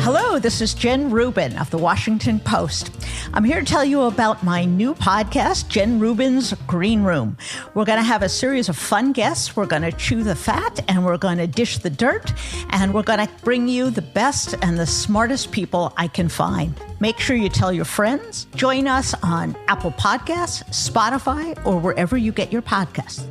Hello, this is Jen Rubin of the Washington Post. I'm here to tell you about my new podcast, Jen Rubin's Green Room. We're going to have a series of fun guests. We're going to chew the fat and we're going to dish the dirt, and we're going to bring you the best and the smartest people I can find. Make sure you tell your friends. Join us on Apple Podcasts, Spotify, or wherever you get your podcasts.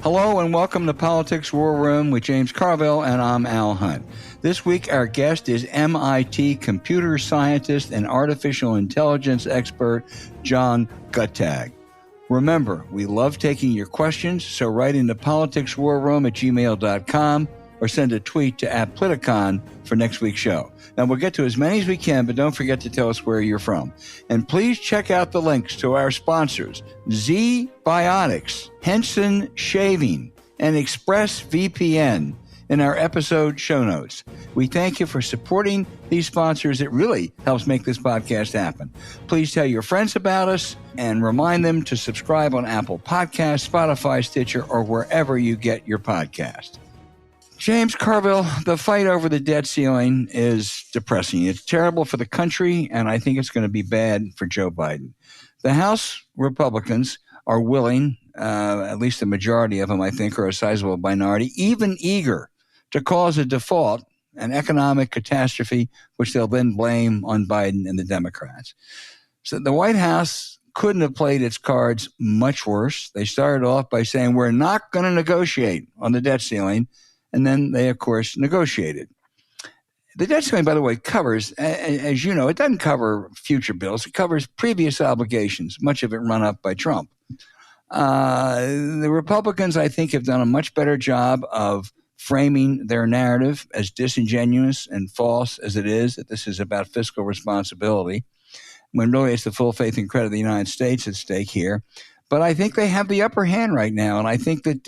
Hello and welcome to Politics War Room with James Carville, and I'm Al Hunt. This week our guest is MIT computer scientist and artificial intelligence expert John Guttag. Remember, we love taking your questions, so write into politicswarroom@gmail.com or send a tweet to @Politicon for next week's show. Now, we'll get to as many as we can, but don't forget to tell us where you're from. And please check out the links to our sponsors, Zbiotics, Henson Shaving, and ExpressVPN in our episode show notes. We thank you for supporting these sponsors. It really helps make this podcast happen. Please tell your friends about us and remind them to subscribe on Apple Podcasts, Spotify, Stitcher, or wherever you get your podcast. James Carville, the fight over the debt ceiling is depressing. It's terrible for the country, and I think it's going to be bad for Joe Biden. The House Republicans are willing, at least the majority of them, I think, are a sizable minority, even eager to cause a default, an economic catastrophe, which they'll then blame on Biden and the Democrats. So the White House couldn't have played its cards much worse. They started off by saying, we're not going to negotiate on the debt ceiling. And then they, of course, negotiated. The debt ceiling, by the way, covers, as you know, it doesn't cover future bills. It covers previous obligations, much of it run up by Trump. The Republicans, I think, have done a much better job of framing their narrative as disingenuous and false as it is, that this is about fiscal responsibility, when really it's the full faith and credit of the United States at stake here. But I think they have the upper hand right now, and I think that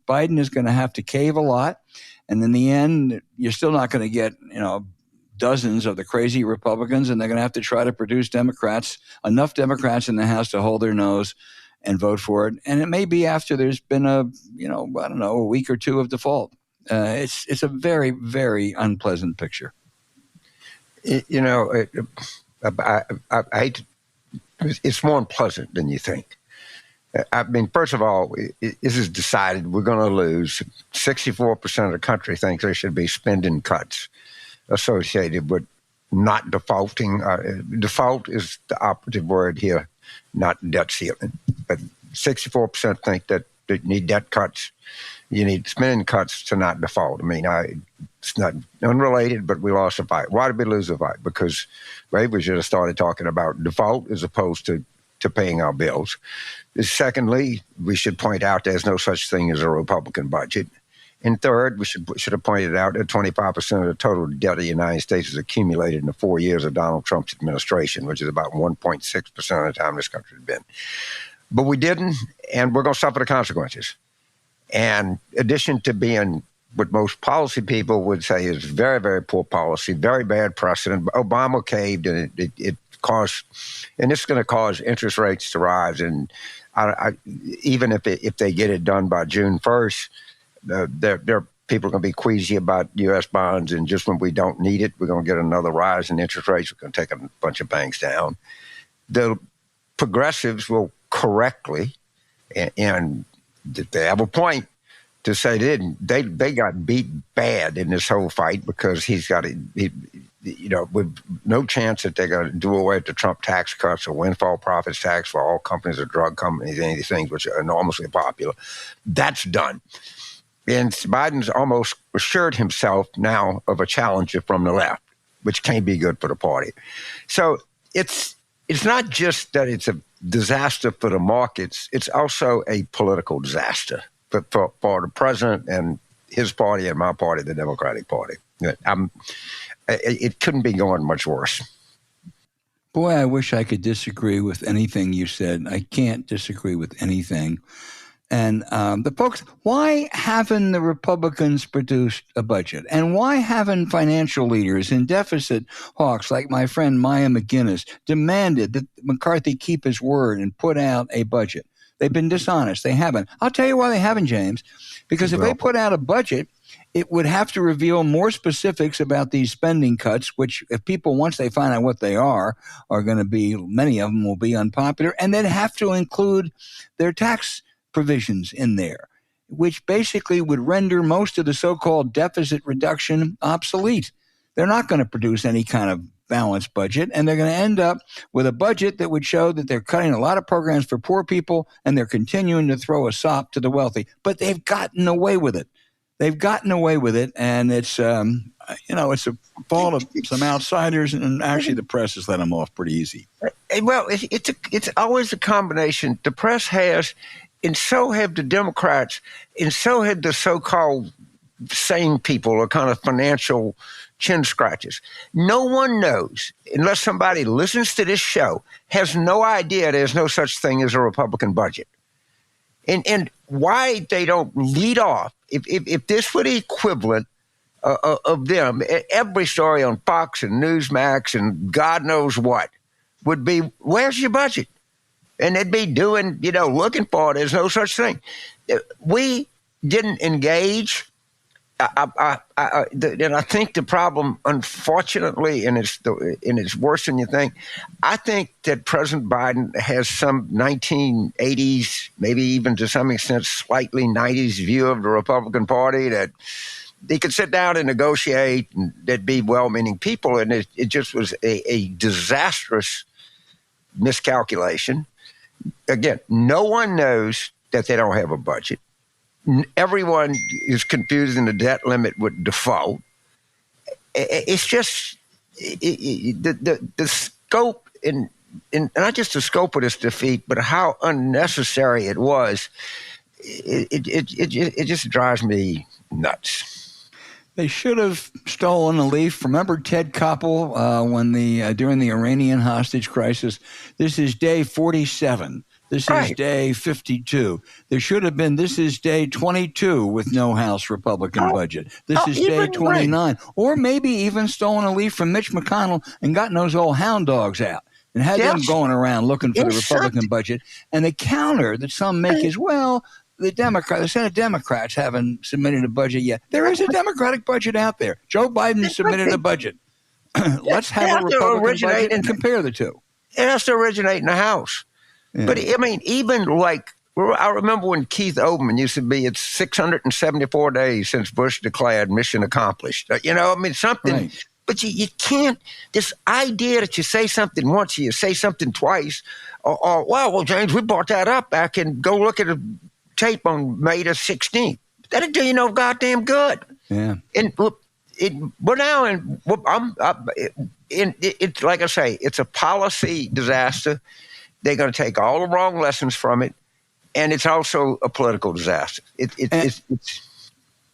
Biden is going to have to cave a lot. And in the end, you're still not going to get, dozens of the crazy Republicans, and they're going to have to try to produce enough Democrats in the House to hold their nose and vote for it. And it may be after there's been a week or two of default. It's a very, very unpleasant picture. I hate to, it's more unpleasant than you think. I mean, first of all, this is decided we're going to lose. 64% of the country thinks there should be spending cuts associated with not defaulting. Default is the operative word here, not debt ceiling. But 64% think that you need debt cuts. You need spending cuts to not default. I mean, it's not unrelated, but we lost a fight. Why did we lose a fight? Because we should have started talking about default as opposed to paying our bills. Secondly, we should point out there's no such thing as a Republican budget. And third, we should have pointed out that 25% of the total debt of the United States is accumulated in the 4 years of Donald Trump's administration, which is about 1.6% of the time this country has been. But we didn't, and we're going to suffer the consequences. And in addition to being what most policy people would say is very, very poor policy, very bad precedent, Obama caved, and it caused, and it's going to cause interest rates to rise. And even if they get it done by June 1st, people are going to be queasy about U.S. bonds, and just when we don't need it, we're going to get another rise in interest rates. We're going to take a bunch of banks down. The progressives will correctly, and they have a point to say they got beat bad in this whole fight because he's got with no chance that they're going to do away with the Trump tax cuts or windfall profits tax for all companies or drug companies, any of these things which are enormously popular. That's done. And Biden's almost assured himself now of a challenger from the left, which can't be good for the party. So it's not just that it's a disaster for the markets, it's also a political disaster for the president and his party and my party, the Democratic Party. It couldn't be going much worse. Boy, I wish I could disagree with anything you said. I can't disagree with anything. And the folks, why haven't the Republicans produced a budget? And why haven't financial leaders and deficit hawks like my friend Maya McGinnis demanded that McCarthy keep his word and put out a budget? They've been dishonest. They haven't. I'll tell you why they haven't, James. Because if they put out a budget, it would have to reveal more specifics about these spending cuts, which if people, once they find out what they are going to be, many of them will be unpopular, and then have to include their tax provisions in there, which basically would render most of the so-called deficit reduction obsolete. They're not going to produce any kind of balanced budget, and they're going to end up with a budget that would show that they're cutting a lot of programs for poor people, and they're continuing to throw a sop to the wealthy. But they've gotten away with it. They've gotten away with it, and it's it's a fault of some outsiders, and actually the press has let them off pretty easy. Well, it's always a combination. The press has, and so have the Democrats, and so have the so-called sane people or kind of financial chin scratches. No one knows, unless somebody listens to this show, has no idea there's no such thing as a Republican budget. And why they don't lead off, if this were the equivalent of them, every story on Fox and Newsmax and God knows what would be, where's your budget? And they'd be doing, looking for it. There's no such thing. We didn't engage. And I think the problem, unfortunately, and it's worse than you think, I think that President Biden has some 1980s, maybe even to some extent slightly 90s view of the Republican Party, that they could sit down and negotiate, and there'd be well-meaning people, and it just was a disastrous miscalculation. Again, no one knows that they don't have a budget. Everyone is confused, and the debt limit would default. It's just the scope, and not just the scope of this defeat, but how unnecessary it was. It just drives me nuts. They should have stolen a leaf. Remember Ted Koppel during the Iranian hostage crisis? This is day 47. This is day 52. There should have been, this is day 22 with no House Republican budget. This is day 29. Or maybe even stolen a leaf from Mitch McConnell and gotten those old hound dogs out and had them going around looking for the Republican budget. And the counter that some make is, well, the Senate Democrats haven't submitted a budget yet. There is a Democratic budget out there. Joe Biden submitted a budget. Let's have a Republican budget and compare the two. It has to originate in the House. Yeah. But, I mean, even I remember when Keith Olbermann used to be, it's 674 days since Bush declared mission accomplished. Something. Right. But you can't, this idea that you say something once, you say something twice, or well, James, we brought that up back and go look at a tape on May the 16th. That'll do you no goddamn good. Yeah. And it's like I say, it's a policy disaster. They're going to take all the wrong lessons from it, and it's also a political disaster.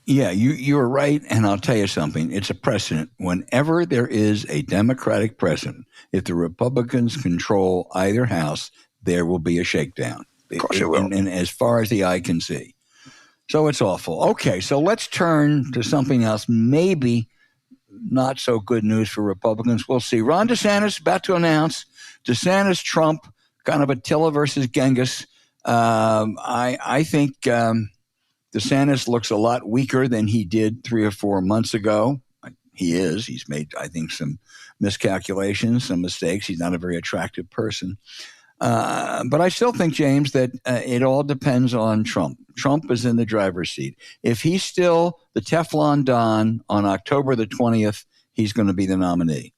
Yeah, you're right, and I'll tell you something. It's a precedent. Whenever there is a Democratic president, if the Republicans control either house, there will be a shakedown. Of course it will. And as far as the eye can see. So it's awful. Okay, so let's turn to something else, maybe not so good news for Republicans. We'll see. Ron DeSantis about to announce DeSantis, Trump, kind of Attila versus Genghis. I think DeSantis looks a lot weaker than he did 3 or 4 months ago. He is. He's made, I think, some miscalculations, some mistakes. He's not a very attractive person. But I still think, James, that it all depends on Trump. Trump is in the driver's seat. If he's still the Teflon Don on October the 20th, he's going to be the nominee.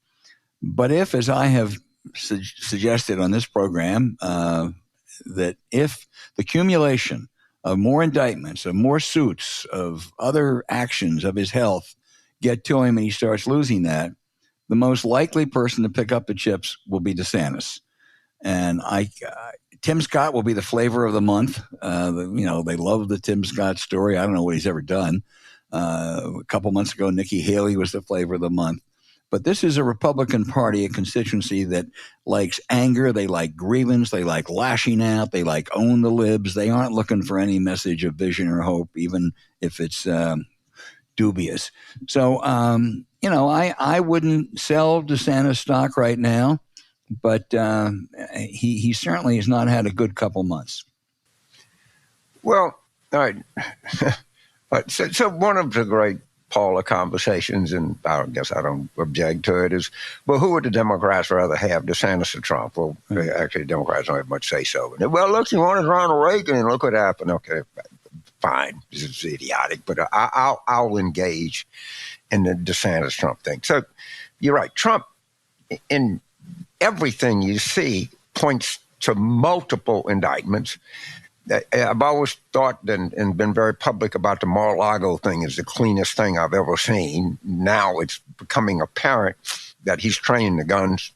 But if, as I have suggested on this program, that if the accumulation of more indictments, of more suits, of other actions of his health get to him and he starts losing that, the most likely person to pick up the chips will be DeSantis. And Tim Scott will be the flavor of the month. They love the Tim Scott story. I don't know what he's ever done. A couple months ago, Nikki Haley was the flavor of the month. But this is a Republican Party, a constituency that likes anger. They like grievance. They like lashing out. They like own the libs. They aren't looking for any message of vision or hope, even if it's dubious. So, I wouldn't sell DeSantis stock right now, but he certainly has not had a good couple months. Well, all right. So one of the great Paula conversations, and I guess I don't object to it, is, well, who would the Democrats rather have, DeSantis or Trump? Well, actually, Democrats don't have much say so. Well, look, you wanted Ronald Reagan, and look what happened. Okay, fine. This is idiotic, but I'll engage in the DeSantis-Trump thing. So you're right. Trump, in everything you see, points to multiple indictments. I've always thought and been very public about the Mar-a-Lago thing is the cleanest thing I've ever seen. Now it's becoming apparent that he's training the guns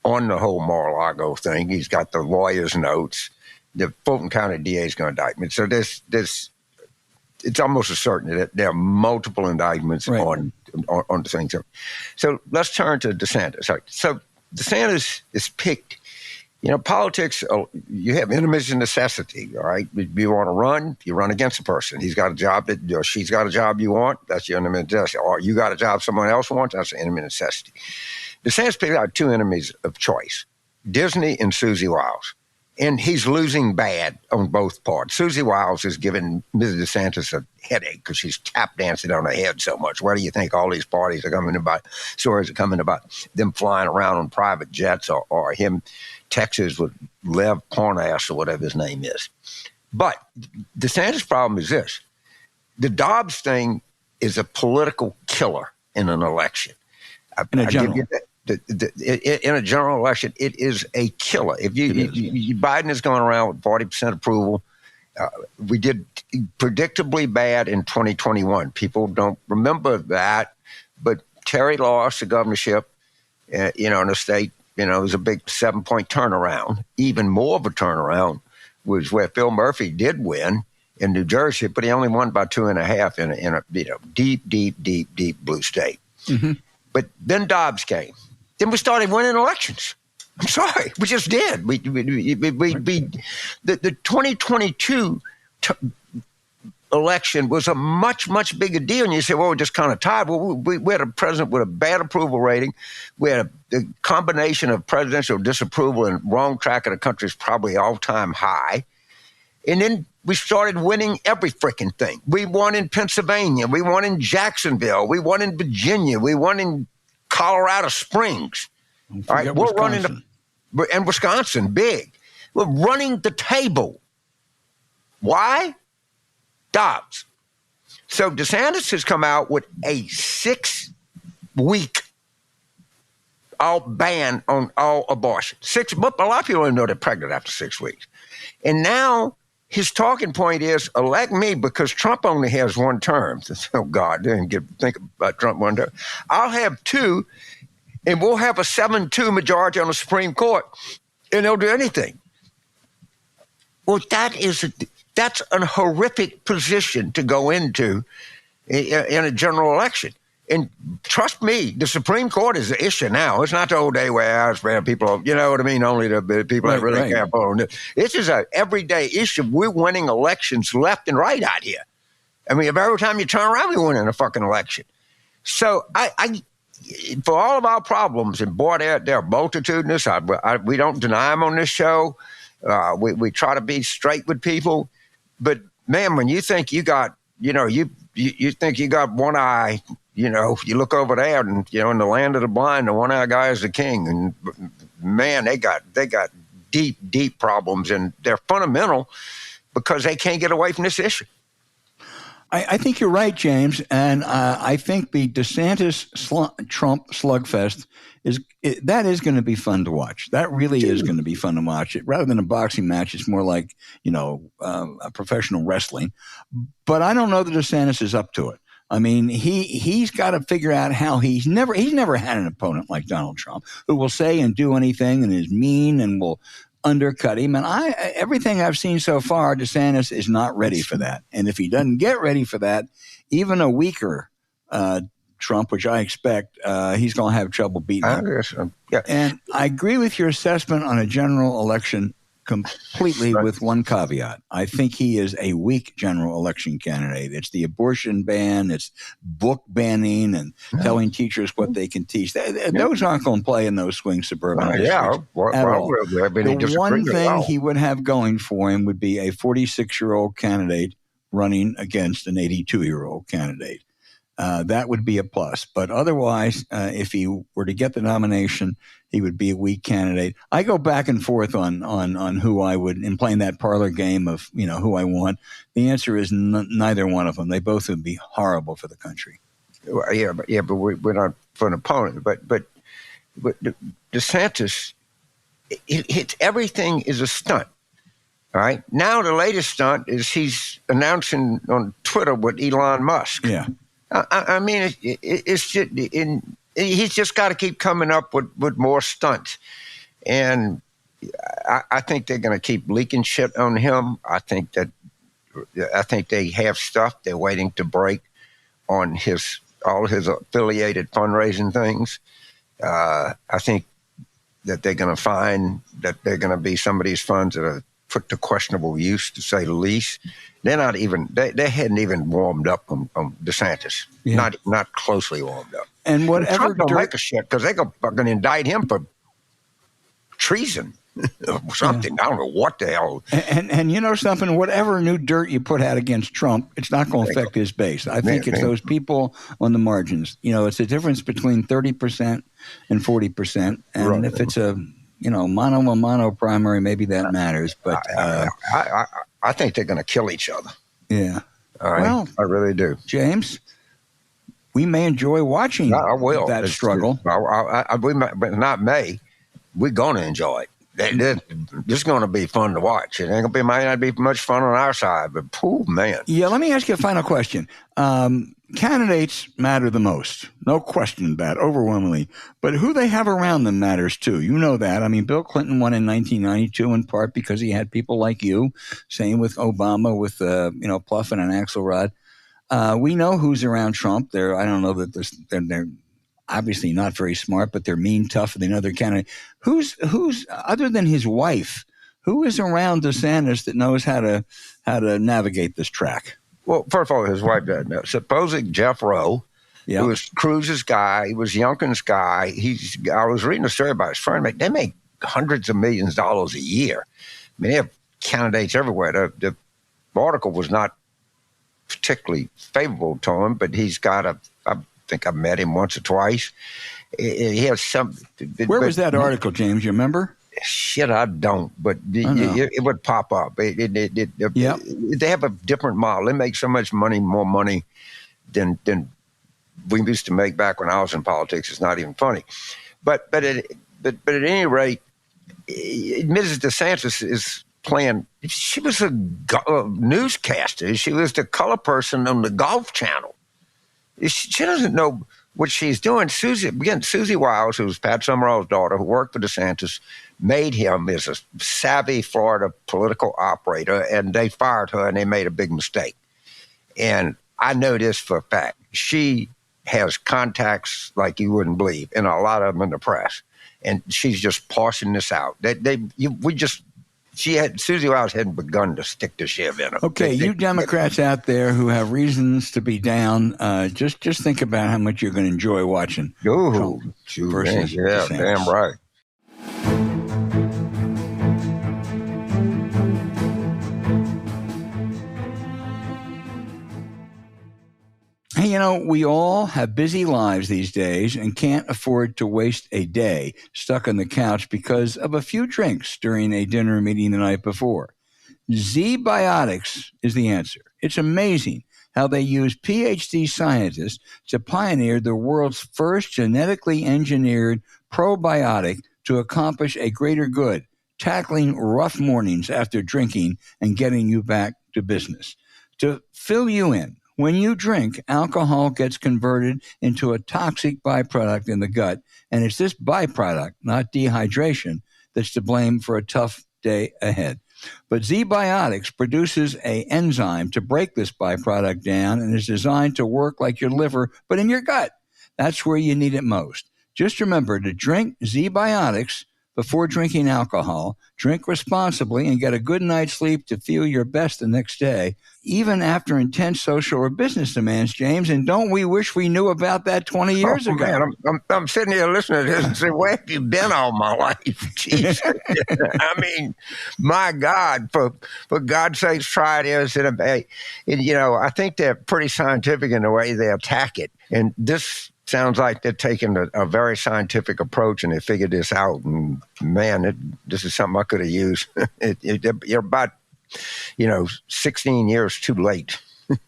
on the whole Mar-a-Lago thing. He's got the lawyer's notes. The Fulton County DA is going to indict me. So it's almost a certainty that there are multiple indictments on the thing. So let's turn to DeSantis. So DeSantis is picked. Politics, you have enemies of necessity, all right? You want to run, you run against a person. He's got a job she's got a job you want, that's your enemy of necessity. Or you got a job someone else wants, that's an enemy of necessity. DeSantis picked out two enemies of choice, Disney and Susie Wiles. And he's losing bad on both parts. Susie Wiles is giving Mrs. DeSantis a headache because she's tap dancing on her head so much. Why do you think all these parties are coming about, stories are coming about them flying around on private jets or him Texas with Lev Parnas or whatever his name is? But DeSantis' problem is this. The Dobbs thing is a political killer in an election. In a general. In a general election, it is a killer. If Biden is going around with 40% approval, we did predictably bad in 2021. People don't remember that, but Terry lost the governorship, in the state. It was a big 7-point turnaround. Even more of a turnaround was where Phil Murphy did win in New Jersey, but he only won by 2.5 in a deep blue state. Mm-hmm. But then Dobbs came. Then we started winning elections. I'm sorry, we just did. The 2022 election was a much bigger deal. And you say, well, we're just kind of tied. Well, we had a president with a bad approval rating. We had a combination of presidential disapproval and wrong track of the country's probably all-time high. And then we started winning every freaking thing. We won in Pennsylvania. We won in Jacksonville. We won in Virginia. We won in Colorado Springs. All right, we're running and Wisconsin, big. We're running the table. Why? Dobbs. So DeSantis has come out with a 6-week ban on all abortion. But a lot of people don't know they're pregnant after 6 weeks. And now his talking point is, elect me because Trump only has one term. Oh, God, didn't think about Trump one term. I'll have two, and we'll have a 7-2 majority on the Supreme Court, and they'll do anything. Well, that's a horrific position to go into in a general election. And trust me, the Supreme Court is the issue now. It's not the old day where people, you know what I mean, only the people that really care for it. This is an everyday issue. We're winning elections left and right out here. I mean, every time you turn around, we're winning a fucking election. So I for all of our problems, and boy, they're multitudinous. We don't deny them on this show. We try to be straight with people. But, man, when you think you got, you think you got one eye, you look over there and, in the land of the blind, the one-eyed guy is the king. And, man, they got deep problems, and they're fundamental because they can't get away from this issue. I think you're right, James, and I think the DeSantis-Trump slugfest is going to be fun to watch. That really is going to be fun to watch. Rather than a boxing match, it's more like a professional wrestling. But I don't know that DeSantis is up to it. I mean, he's got to figure out how he's never had an opponent like Donald Trump who will say and do anything and is mean and will undercut him. And everything I've seen so far, DeSantis is not ready for that. And if he doesn't get ready for that, even a weaker Trump, which I expect, he's going to have trouble beating him. Yes, yeah. And I agree with your assessment on a general election completely with one caveat. I think he is a weak general election candidate. It's the abortion ban, it's book banning and telling teachers what they can teach. Those aren't going to play in those swing suburban districts at all. The one thing he would have going for him would be a 46-year-old candidate running against an 82-year-old candidate. That would be a plus. But otherwise, if he were to get the nomination, he would be a weak candidate. I go back and forth on who I would, in playing that parlor game of, who I want. The answer is neither one of them. They both would be horrible for the country. Well, but we're not for an opponent. But DeSantis, everything is a stunt. All right. Now the latest stunt is he's announcing on Twitter with Elon Musk. Yeah. I mean, it's just, he's just got to keep coming up with more stunts. And I think they're going to keep leaking shit on him. I think they have stuff they're waiting to break on all his affiliated fundraising things. I think that they're going to find that they're going to be some of these funds that are put to questionable use, to say the least. They're not even, they hadn't even warmed up on DeSantis. Yeah. Not closely warmed up. And whatever Trump don't make a shit because they're going to indict him for treason or something. I don't know what the hell. And you know something, whatever new dirt you put out against Trump, it's not going to affect his base. I think it's those people on the margins. It's a difference between 30% and 40%. And if it's a mono primary, maybe that matters. But I think they're going to kill each other. Yeah. Well, I really do. James, we may enjoy watching that struggle. But not May. We're going to enjoy it. This is going to be fun to watch. It might not be much fun on our side, but man. Yeah, let me ask you a final question. Candidates matter the most. No question that, overwhelmingly. But who they have around them matters too. You know that. I mean, Bill Clinton won in 1992 in part because he had people like you. Same with Obama with, Pluff and an Axelrod. We know who's around Trump. I don't know that they're obviously not very smart, but they're mean, tougher than other candidates. Who's other than his wife, who is around DeSantis that knows how to navigate this track? Well, first of all, his wife doesn't know. Supposing Jeff Rowe, who was Cruz's guy, he was Youngkin's guy. I was reading a story about his friend. They make hundreds of millions of dollars a year. I mean, they have candidates everywhere. The article was not particularly favorable to him, but he's got I think I've met him once or twice. He has some. Where was that article, James? You remember? Shit, I don't, but it would pop up. They have a different model. They make so much more money than we used to make back when I was in politics. It's not even funny. But at any rate, Mrs. DeSantis is playing. She was a newscaster. She was the color person on the Golf Channel. She doesn't know what she's doing. Susie Wiles, who was Pat Summerall's daughter, who worked for DeSantis, made him as a savvy Florida political operator, and they fired her, and they made a big mistake. And I know this for a fact. She has contacts like you wouldn't believe, and a lot of them in the press. And she's just parsing this out. Susie Wiles hadn't begun to stick the shiv in her. Okay, you Democrats out there who have reasons to be down, just think about how much you're going to enjoy watching Trump versus DeSantis. Damn right. Hey, we all have busy lives these days and can't afford to waste a day stuck on the couch because of a few drinks during a dinner meeting the night before. Zbiotics is the answer. It's amazing how they use PhD scientists to pioneer the world's first genetically engineered probiotic to accomplish a greater good, tackling rough mornings after drinking and getting you back to business. To fill you in, when you drink, alcohol gets converted into a toxic byproduct in the gut, and it's this byproduct, not dehydration, that's to blame for a tough day ahead. But Zbiotics produces an enzyme to break this byproduct down and is designed to work like your liver, but in your gut. That's where you need it most. Just remember to drink Zbiotics before drinking alcohol, drink responsibly, and get a good night's sleep to feel your best the next day, even after intense social or business demands, James. And don't we wish we knew about that 20 years ago? Man, I'm sitting here listening to this and saying, where have you been all my life? Jeez. I mean, my God, for God's sakes, try this. And, I think they're pretty scientific in the way they attack it. And this sounds like they're taking a very scientific approach, and they figured this out. And man, this is something I could have used. You're about, 16 years too late.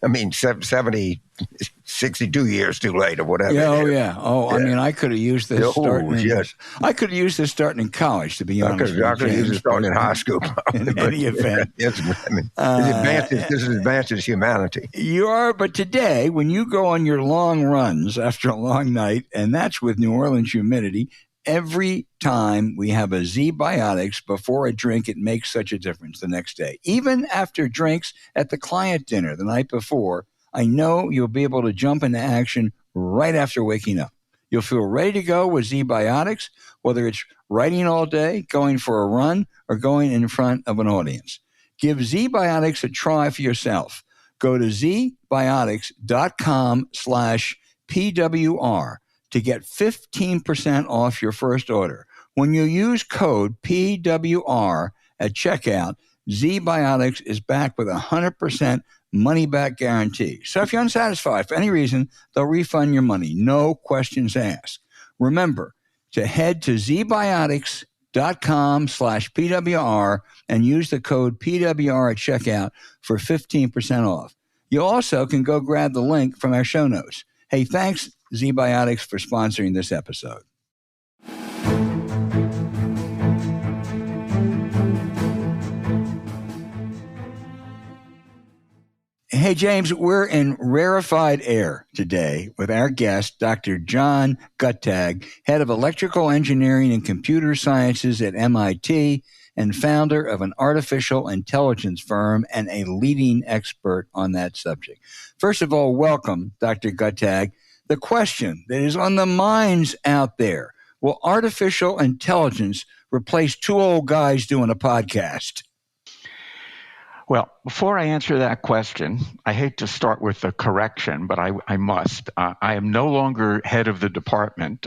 I mean, 62 years too late or whatever. Yeah, I mean, I could have used this I could have used this starting in college, to be honest. I could have used it starting in high school. In any event. This advances humanity. You are, but today, when you go on your long runs after a long night, and that's with New Orleans humidity, every time we have a Zbiotics before a drink, it makes such a difference the next day. Even after drinks at the client dinner the night before, I know you'll be able to jump into action right after waking up. You'll feel ready to go with Zbiotics, whether it's writing all day, going for a run, or going in front of an audience. Give Zbiotics a try for yourself. Go to zbiotics.com/PWR to get 15% off your first order. When you use code PWR at checkout, Zbiotics is back with 100% money-back guarantee. So if you're unsatisfied for any reason, they'll refund your money. No questions asked. Remember to head to zbiotics.com/PWR and use the code PWR at checkout for 15% off. You also can go grab the link from our show notes. Hey, thanks, Zbiotics, for sponsoring this episode. Hey, James, we're in rarefied air today with our guest, Dr. John Guttag, head of electrical engineering and computer sciences at MIT and founder of an artificial intelligence firm and a leading expert on that subject. First of all, welcome, Dr. Guttag. The question that is on the minds out there, will artificial intelligence replace two old guys doing a podcast? Well, before I answer that question, I hate to start with a correction, but I must. I am no longer head of the department.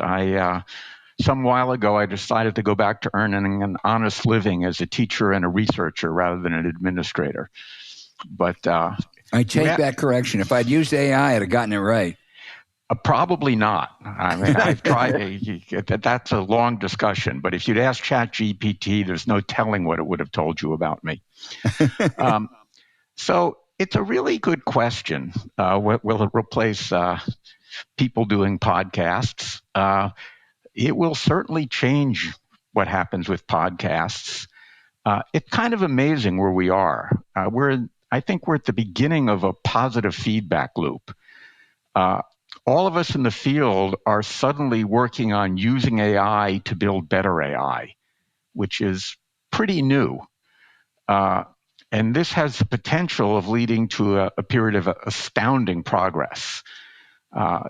Some while ago, I decided to go back to earning an honest living as a teacher and a researcher rather than an administrator. But I take that correction. If I'd used AI, I'd have gotten it right. Probably not. I mean, I've tried. That's a long discussion. But if you'd asked ChatGPT, there's no telling what it would have told you about me. So it's a really good question. Will it replace people doing podcasts? It will certainly change what happens with podcasts. It's kind of amazing where we are. I think we're at the beginning of a positive feedback loop. All of us in the field are suddenly working on using AI to build better AI, which is pretty new. And this has the potential of leading to a period of astounding progress.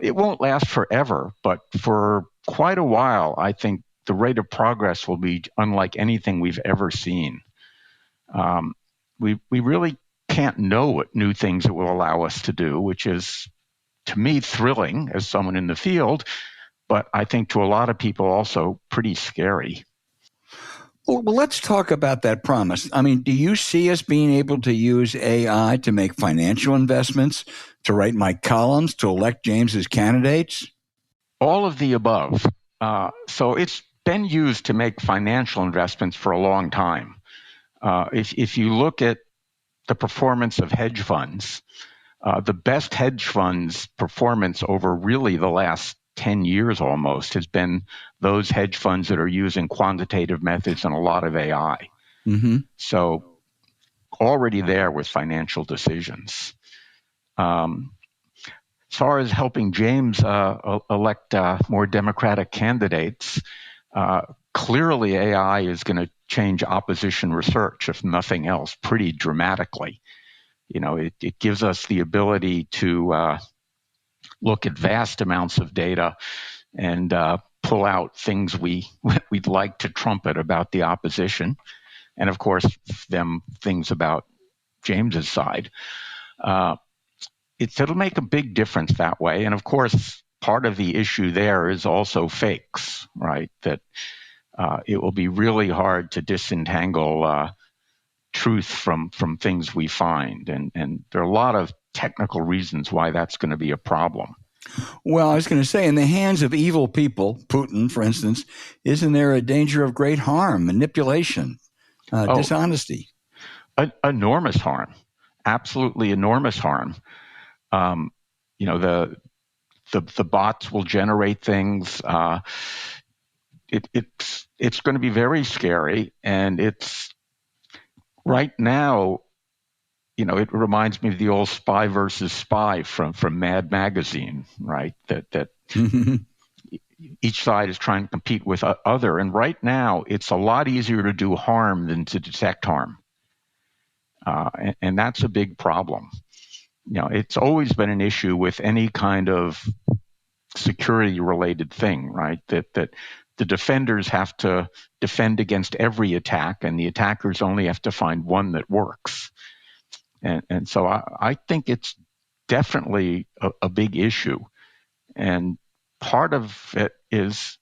It won't last forever, but for quite a while, I think the rate of progress will be unlike anything we've ever seen. We really can't know what new things it will allow us to do, which is, to me, thrilling as someone in the field, but I think to a lot of people also pretty scary. Well, let's talk about that promise. I mean, do you see us being able to use AI to make financial investments, to write my columns, to elect James's candidates? All of the above. So it's been used to make financial investments for a long time. If you look at the performance of hedge funds, the best hedge funds performance over really the last 10 years almost has been those hedge funds that are using quantitative methods and a lot of AI. Mm-hmm. So already there with financial decisions. As far as helping James elect more Democratic candidates, clearly AI is going to change opposition research, if nothing else, pretty dramatically. You know, it gives us the ability to look at vast amounts of data and pull out things we'd like to trumpet about the opposition, and of course, things about James's side. It'll make a big difference that way. And of course, part of the issue there is also fakes, right? That it will be really hard to disentangle truth from things we find. And there are a lot of technical reasons why that's going to be a problem. Well, I was going to say, in the hands of evil people, Putin, for instance, isn't there a danger of great harm, manipulation, dishonesty? Enormous harm, absolutely enormous harm. The bots will generate things. It's going to be very scary, and it's right now. It reminds me of the old spy versus spy from Mad Magazine, right? That each side is trying to compete with other, and right now it's a lot easier to do harm than to detect harm, and that's a big problem. It's always been an issue with any kind of security-related thing, right? That the defenders have to defend against every attack, and the attackers only have to find one that works. And so I think it's definitely a big issue. And part of it is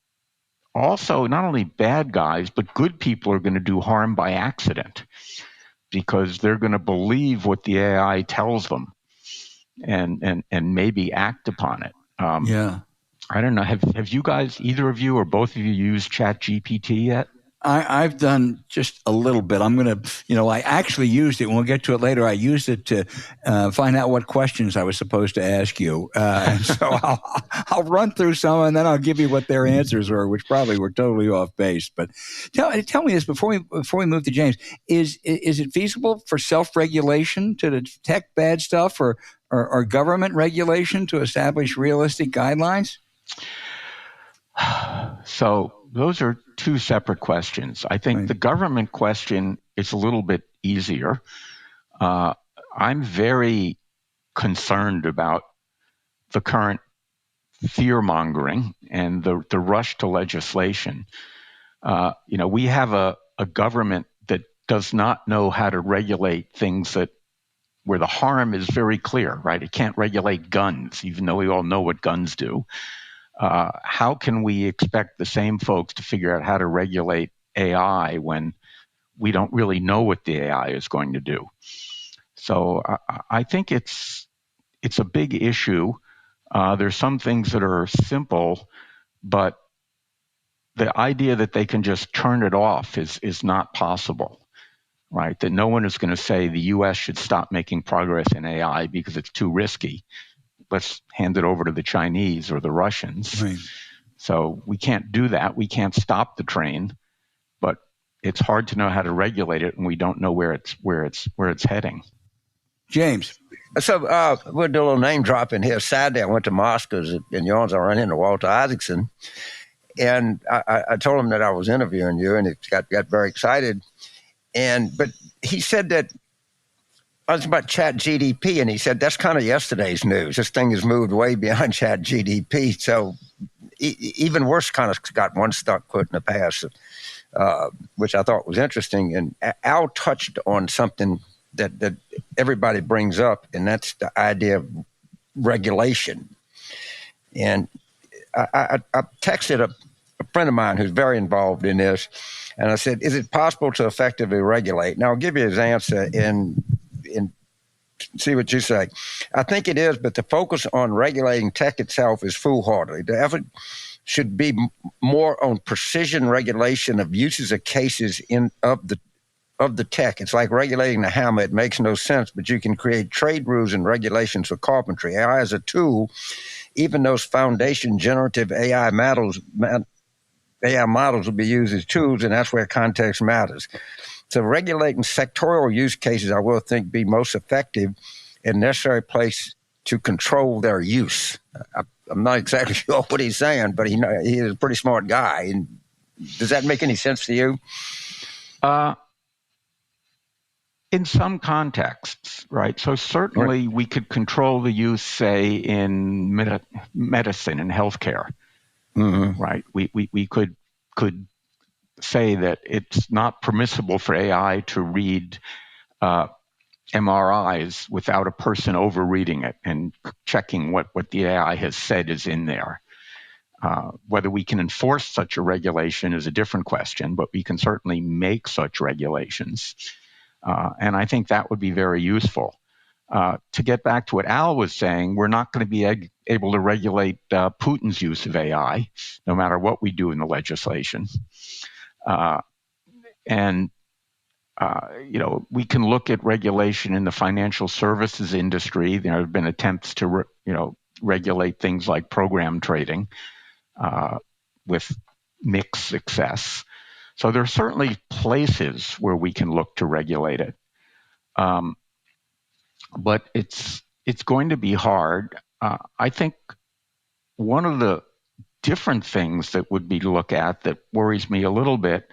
also not only bad guys, but good people are going to do harm by accident because they're going to believe what the AI tells them and maybe act upon it. Yeah. I don't know. Have you guys, either of you or both of you, used ChatGPT yet? I've done just a little bit. I'm going to, I actually used it. When we'll get to it later, I used it to find out what questions I was supposed to ask you. And so I'll run through some, and then I'll give you what their answers were, which probably were totally off base. But tell me this before we move to James: is it feasible for self-regulation to detect bad stuff, or government regulation to establish realistic guidelines? So those are two separate questions. I think the government question is a little bit easier. I'm very concerned about the current fear-mongering and the rush to legislation. We have a government that does not know how to regulate things where the harm is very clear, right? It can't regulate guns, even though we all know what guns do. How can we expect the same folks to figure out how to regulate AI when we don't really know what the AI is going to do? So I think it's a big issue. There's some things that are simple, but the idea that they can just turn it off is not possible, right? That no one is going to say the U.S. should stop making progress in AI because it's too risky. Let's hand it over to the Chinese or the Russians. Right. So we can't do that. We can't stop the train, but it's hard to know how to regulate it, and we don't know where it's heading. James. So we'll do a little name dropping here. Saturday, I went to Moscow's in Yarns. I ran into Walter Isaacson, and I told him that I was interviewing you, and he got very excited. But he said that I was about ChatGPT, and he said that's kind of yesterday's news. This thing has moved way beyond ChatGPT. So even worse kind of got one stuck put in the past, which I thought was interesting. And Al touched on something that everybody brings up, and that's the idea of regulation. And I texted a friend of mine who's very involved in this, and I said, is it possible to effectively regulate? Now, I'll give you his answer and see what you say. I think it is, but the focus on regulating tech itself is foolhardy. The effort should be more on precision regulation of uses of cases of the tech. It's like regulating the hammer. It makes no sense, but you can create trade rules and regulations for carpentry. AI is a tool. Even those foundation generative AI models will be used as tools, and that's where context matters. So regulating sectorial use cases, I will think, be most effective and necessary place to control their use. I'm not exactly sure what he's saying, but he is a pretty smart guy. And does that make any sense to you? In some contexts, right? So certainly we could control the use, say, in medicine and healthcare, right? We could say that it's not permissible for AI to read MRIs without a person overreading it and checking what the AI has said is in there. Whether we can enforce such a regulation is a different question, but we can certainly make such regulations. And I think that would be very useful. To get back to what Al was saying, we're not going to be able to regulate Putin's use of AI, no matter what we do in the legislation. We can look at regulation in the financial services industry. There have been attempts to, regulate things like program trading with mixed success. So there are certainly places where we can look to regulate it. But it's going to be hard. I think one of the different things that would be to look at that worries me a little bit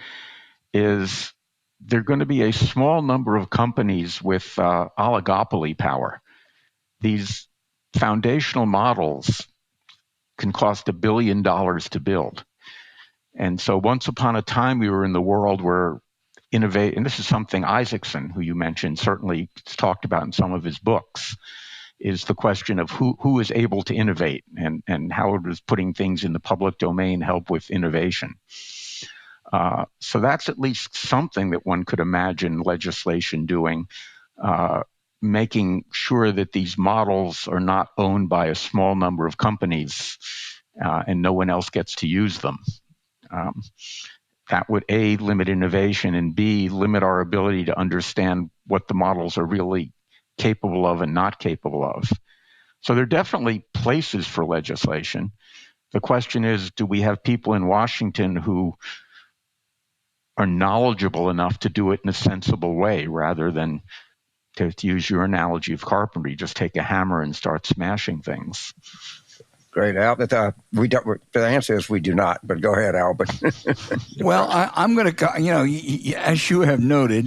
is there are going to be a small number of companies with oligopoly power. These foundational models can cost $1 billion to build. And so once upon a time, we were in the world where innovate, and this is something Isaacson, who you mentioned, certainly talked about in some of his books, is the question of who is able to innovate and how does putting things in the public domain help with innovation. So that's at least something that one could imagine legislation doing, making sure that these models are not owned by a small number of companies and no one else gets to use them. That would, A, limit innovation, and B, limit our ability to understand what the models are really capable of and not capable of. So there are definitely places for legislation. The question is, do we have people in Washington who are knowledgeable enough to do it in a sensible way rather than, to use your analogy of carpentry, just take a hammer and start smashing things? Great, Al. But the answer is we do not. But go ahead, Albert. Well, I'm going to, as you have noted,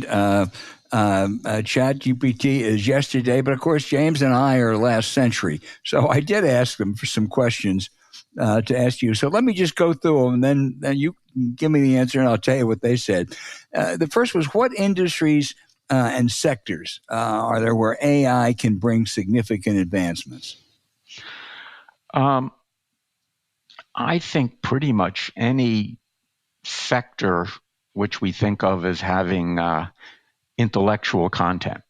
ChatGPT is yesterday, but of course, James and I are last century. So I did ask them for some questions to ask you. So let me just go through them, and then you give me the answer, and I'll tell you what they said. The first was, what industries and sectors are there where AI can bring significant advancements? I think pretty much any sector which we think of as having intellectual content.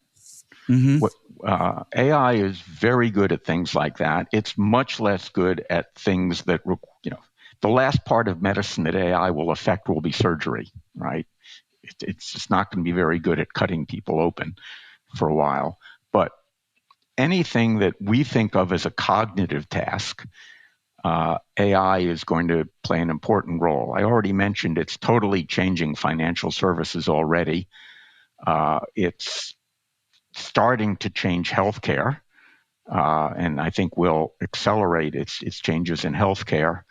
Mm-hmm. AI is very good at things like that. It's much less good at things that, the last part of medicine that AI will affect will be surgery, right? It's just not going to be very good at cutting people open for a while. But anything that we think of as a cognitive task, AI is going to play an important role. I already mentioned it's totally changing financial services already. It's starting to change healthcare, and I think will accelerate its changes in healthcare.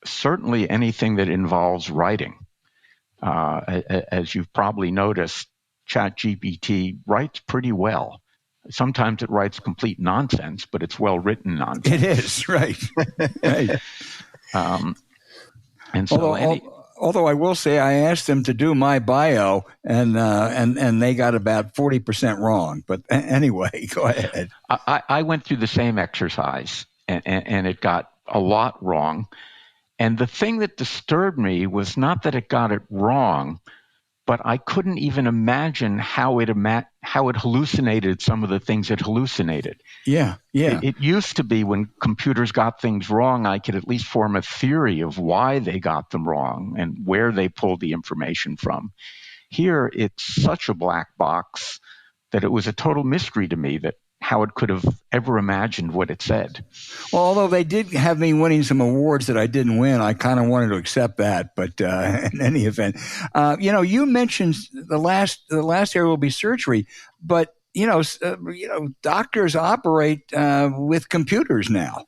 Certainly anything that involves writing. As you've probably noticed, ChatGPT writes pretty well. Sometimes it writes complete nonsense, but it's well-written nonsense. It is, right. Right. And so although I will say I asked them to do my bio, and they got about 40% wrong. But anyway, go ahead. I went through the same exercise, and it got a lot wrong. And the thing that disturbed me was not that it got it wrong, but I couldn't even imagine how it hallucinated some of the things it hallucinated. Yeah. It used to be when computers got things wrong, I could at least form a theory of why they got them wrong and where they pulled the information from. Here, it's such a black box that it was a total mystery to me that how it could have ever imagined what it said. Well, although they did have me winning some awards that I didn't win, I kind of wanted to accept that. But in any event, you mentioned the last area will be surgery, but doctors operate with computers now.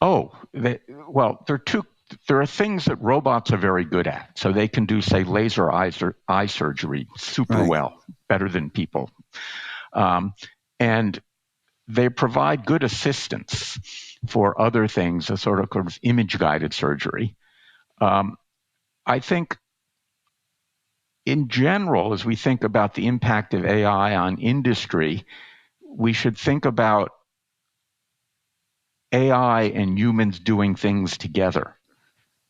Oh, there are two. there are things that robots are very good at. So they can do, say, laser eye surgery super well, better than people. And they provide good assistance for other things, a sort of image-guided surgery. I think in general, as we think about the impact of AI on industry, we should think about AI and humans doing things together,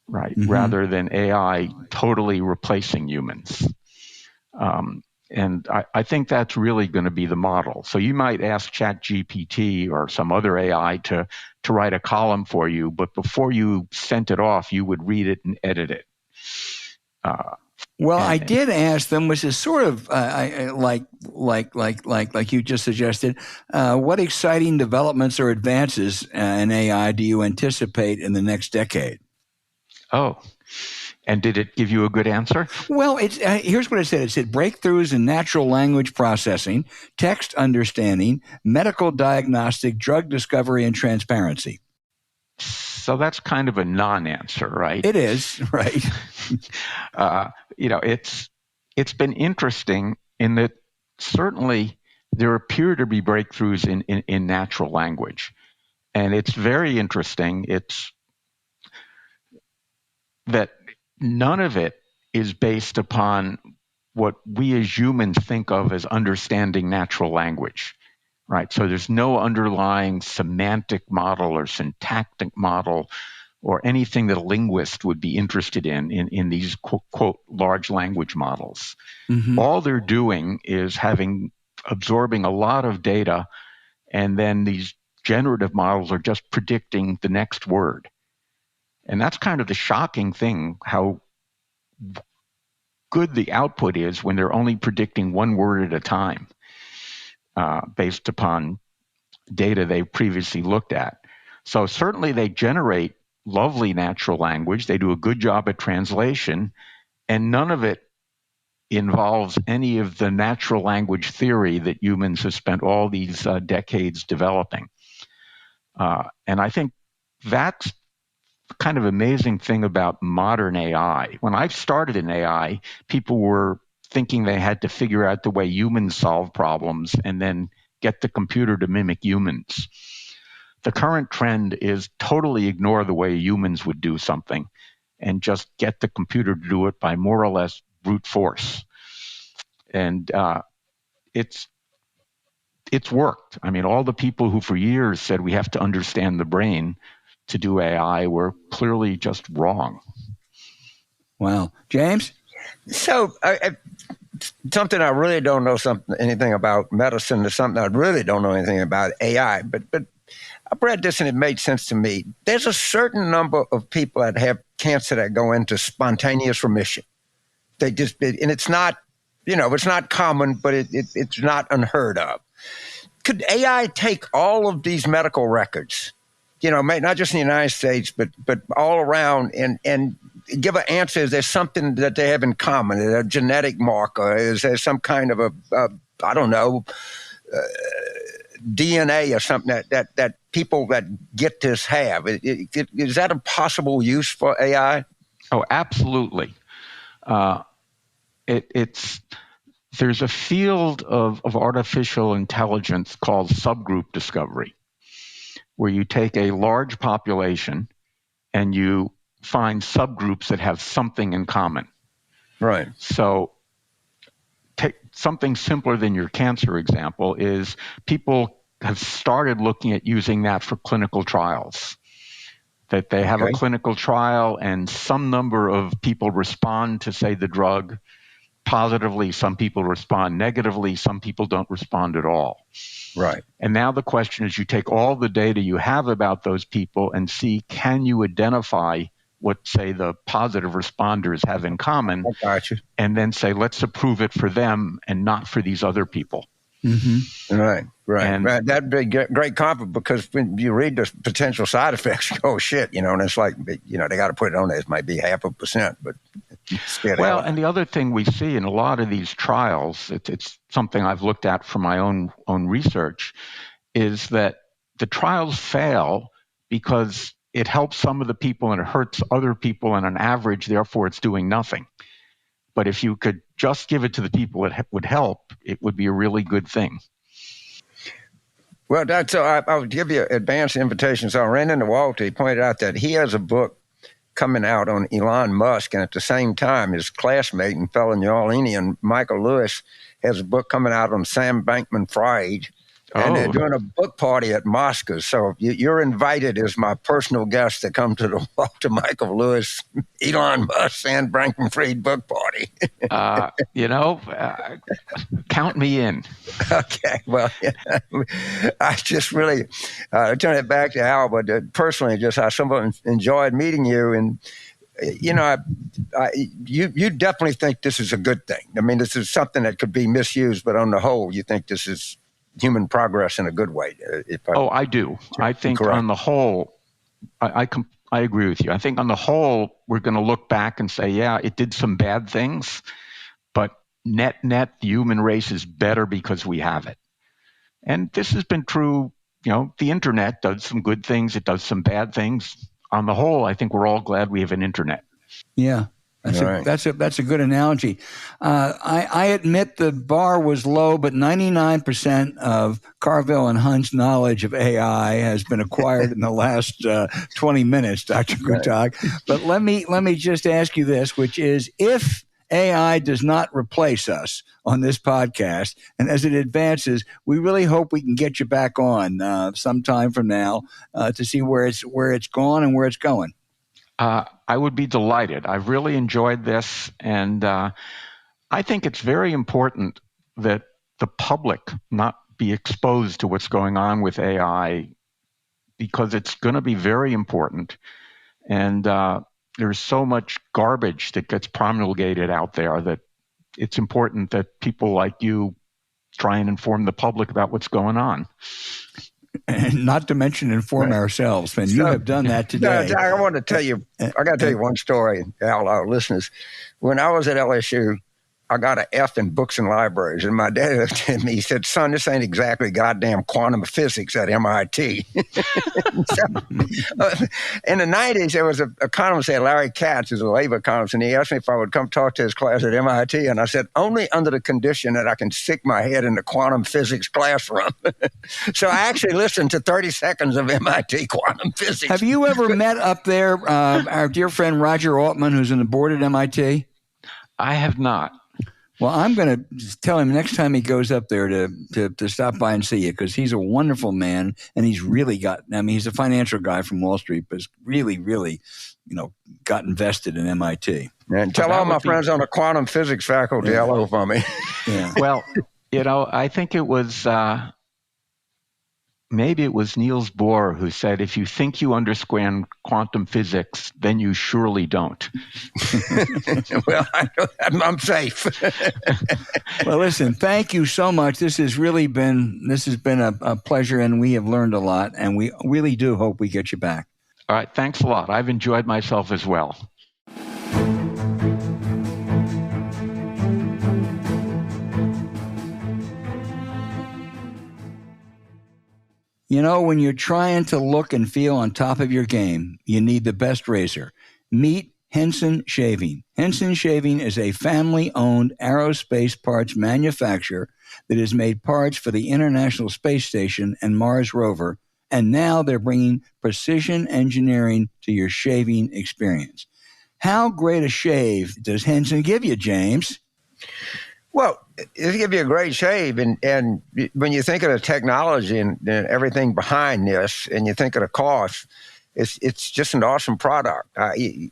right? Rather than AI totally replacing humans. And I think that's really going to be the model. So you might ask ChatGPT or some other AI to write a column for you, but before you sent it off, you would read it and edit it. I did ask them, which is sort of like you just suggested. What exciting developments or advances in AI do you anticipate in the next decade? Oh, and did it give you a good answer? Well, here's what it said. It said breakthroughs in natural language processing, text understanding, medical diagnostic, drug discovery, and transparency. So that's kind of a non-answer, right? It is, right. It's been interesting in that certainly there appear to be breakthroughs in natural language. And it's very interesting. It's that none of it is based upon what we as humans think of as understanding natural language, right? So there's no underlying semantic model or syntactic model or anything that a linguist would be interested in these quote large language models. All they're doing is absorbing a lot of data, and then these generative models are just predicting the next word. And that's kind of the shocking thing, how good the output is when they're only predicting one word at a time based upon data they previously looked at. So certainly they generate lovely natural language. They do a good job at translation, and none of it involves any of the natural language theory that humans have spent all these decades developing. And I think that's the kind of amazing thing about modern AI. When I started in AI, people were thinking they had to figure out the way humans solve problems and then get the computer to mimic humans. The current trend is totally ignore the way humans would do something and just get the computer to do it by more or less brute force. And it's worked. I mean, all the people who for years said we have to understand the brain to do AI were clearly just wrong. Wow. James? So something I really don't know anything about medicine is something I really don't know anything about AI, but I've read this and it made sense to me. There's a certain number of people that have cancer that go into spontaneous remission. And it's not, it's not common, but it's not unheard of. Could AI take all of these medical records, not just in the United States, but all around and give an answer? Is there something that they have in common? Is there a genetic marker? Is there some kind of DNA or something that people that get this have? Is that a possible use for AI? Oh, absolutely. There's a field of artificial intelligence called subgroup discovery, where you take a large population and you find subgroups that have something in common. Right. So take something simpler than your cancer example is people have started looking at using that for clinical trials. That they have a clinical trial and some number of people respond to, say, the drug positively, some people respond negatively, some people don't respond at all. Right. And now the question is, you take all the data you have about those people and see, can you identify what, say, the positive responders have in common? I got you. And then say, let's approve it for them and not for these other people. Right. And that'd be great comfort, because when you read the potential side effects, you go, oh, shit, and it's like, they got to put it on there. It might be 0.5%, but well, and the other thing we see in a lot of these trials, it's something I've looked at from my own research, is that the trials fail because it helps some of the people and it hurts other people, and on average, therefore, it's doing nothing. But if you could just give it to the people it would help, it would be a really good thing. Well, I would give you advance invitation. So I ran into Walter. He pointed out that he has a book coming out on Elon Musk, and at the same time, his classmate and fellow New Orleanian, Michael Lewis, has a book coming out on Sam Bankman-Fried. And they're doing a book party at Moscow. So you're invited as my personal guest to come to the Walter Michael Lewis, Elon Musk, Sam Bankman-Fried book party. Count me in. Okay. Well, I just really turn it back to Al, but personally, just I somewhat enjoyed meeting you. And, you definitely think this is a good thing. I mean, this is something that could be misused, but on the whole, you think this is human progress in a good way. I do. I think correct. On the whole, I agree with you. I think on the whole, we're going to look back and say, yeah, it did some bad things, but net, the human race is better because we have it. And this has been true. The internet does some good things. It does some bad things. On the whole, I think we're all glad we have an internet. Yeah. That's a good analogy. I admit the bar was low, but 99% of Carville and Hunt's knowledge of AI has been acquired in the last 20 minutes, Dr. Guttag. But let me just ask you this, which is, if AI does not replace us on this podcast, and as it advances, we really hope we can get you back on sometime from now to see where it's gone and where it's going. I would be delighted. I've really enjoyed this, and I think it's very important that the public not be exposed to what's going on with AI, because it's going to be very important. And there's so much garbage that gets promulgated out there that it's important that people like you try and inform the public about what's going on. And not to mention inform ourselves. And you have done that today. No, I want to tell you, I got to tell you one story, our listeners. When I was at LSU, I got an F in books and libraries. And my dad looked at me, he said, son, this ain't exactly goddamn quantum physics at MIT. In the 90s, there was an economist, Larry Katz, who's a labor economist, and he asked me if I would come talk to his class at MIT. And I said, only under the condition that I can stick my head in the quantum physics classroom. So I actually listened to 30 seconds of MIT quantum physics. Have you ever met up there our dear friend Roger Altman, who's on the board at MIT? I have not. Well, I'm going to tell him next time he goes up there to stop by and see you, because he's a wonderful man, and he's really he's a financial guy from Wall Street, but really, really, got invested in MIT. And tell all my friends on the quantum physics faculty hello for me. Yeah. Well, I think it was maybe it was Niels Bohr who said, if you think you understand quantum physics, then you surely don't. Well, I'm safe. Well, listen, thank you so much. This has been a pleasure, and we have learned a lot, and we really do hope we get you back. All right. Thanks a lot. I've enjoyed myself as well. When you're trying to look and feel on top of your game, you need the best razor. Meet Henson Shaving. Henson Shaving is a family-owned aerospace parts manufacturer that has made parts for the International Space Station and Mars rover, and now they're bringing precision engineering to your shaving experience. How great a shave does Henson give you, James? Well, it'll give you a great shave, and when you think of the technology and everything behind this, and you think of the cost, it's just an awesome product. I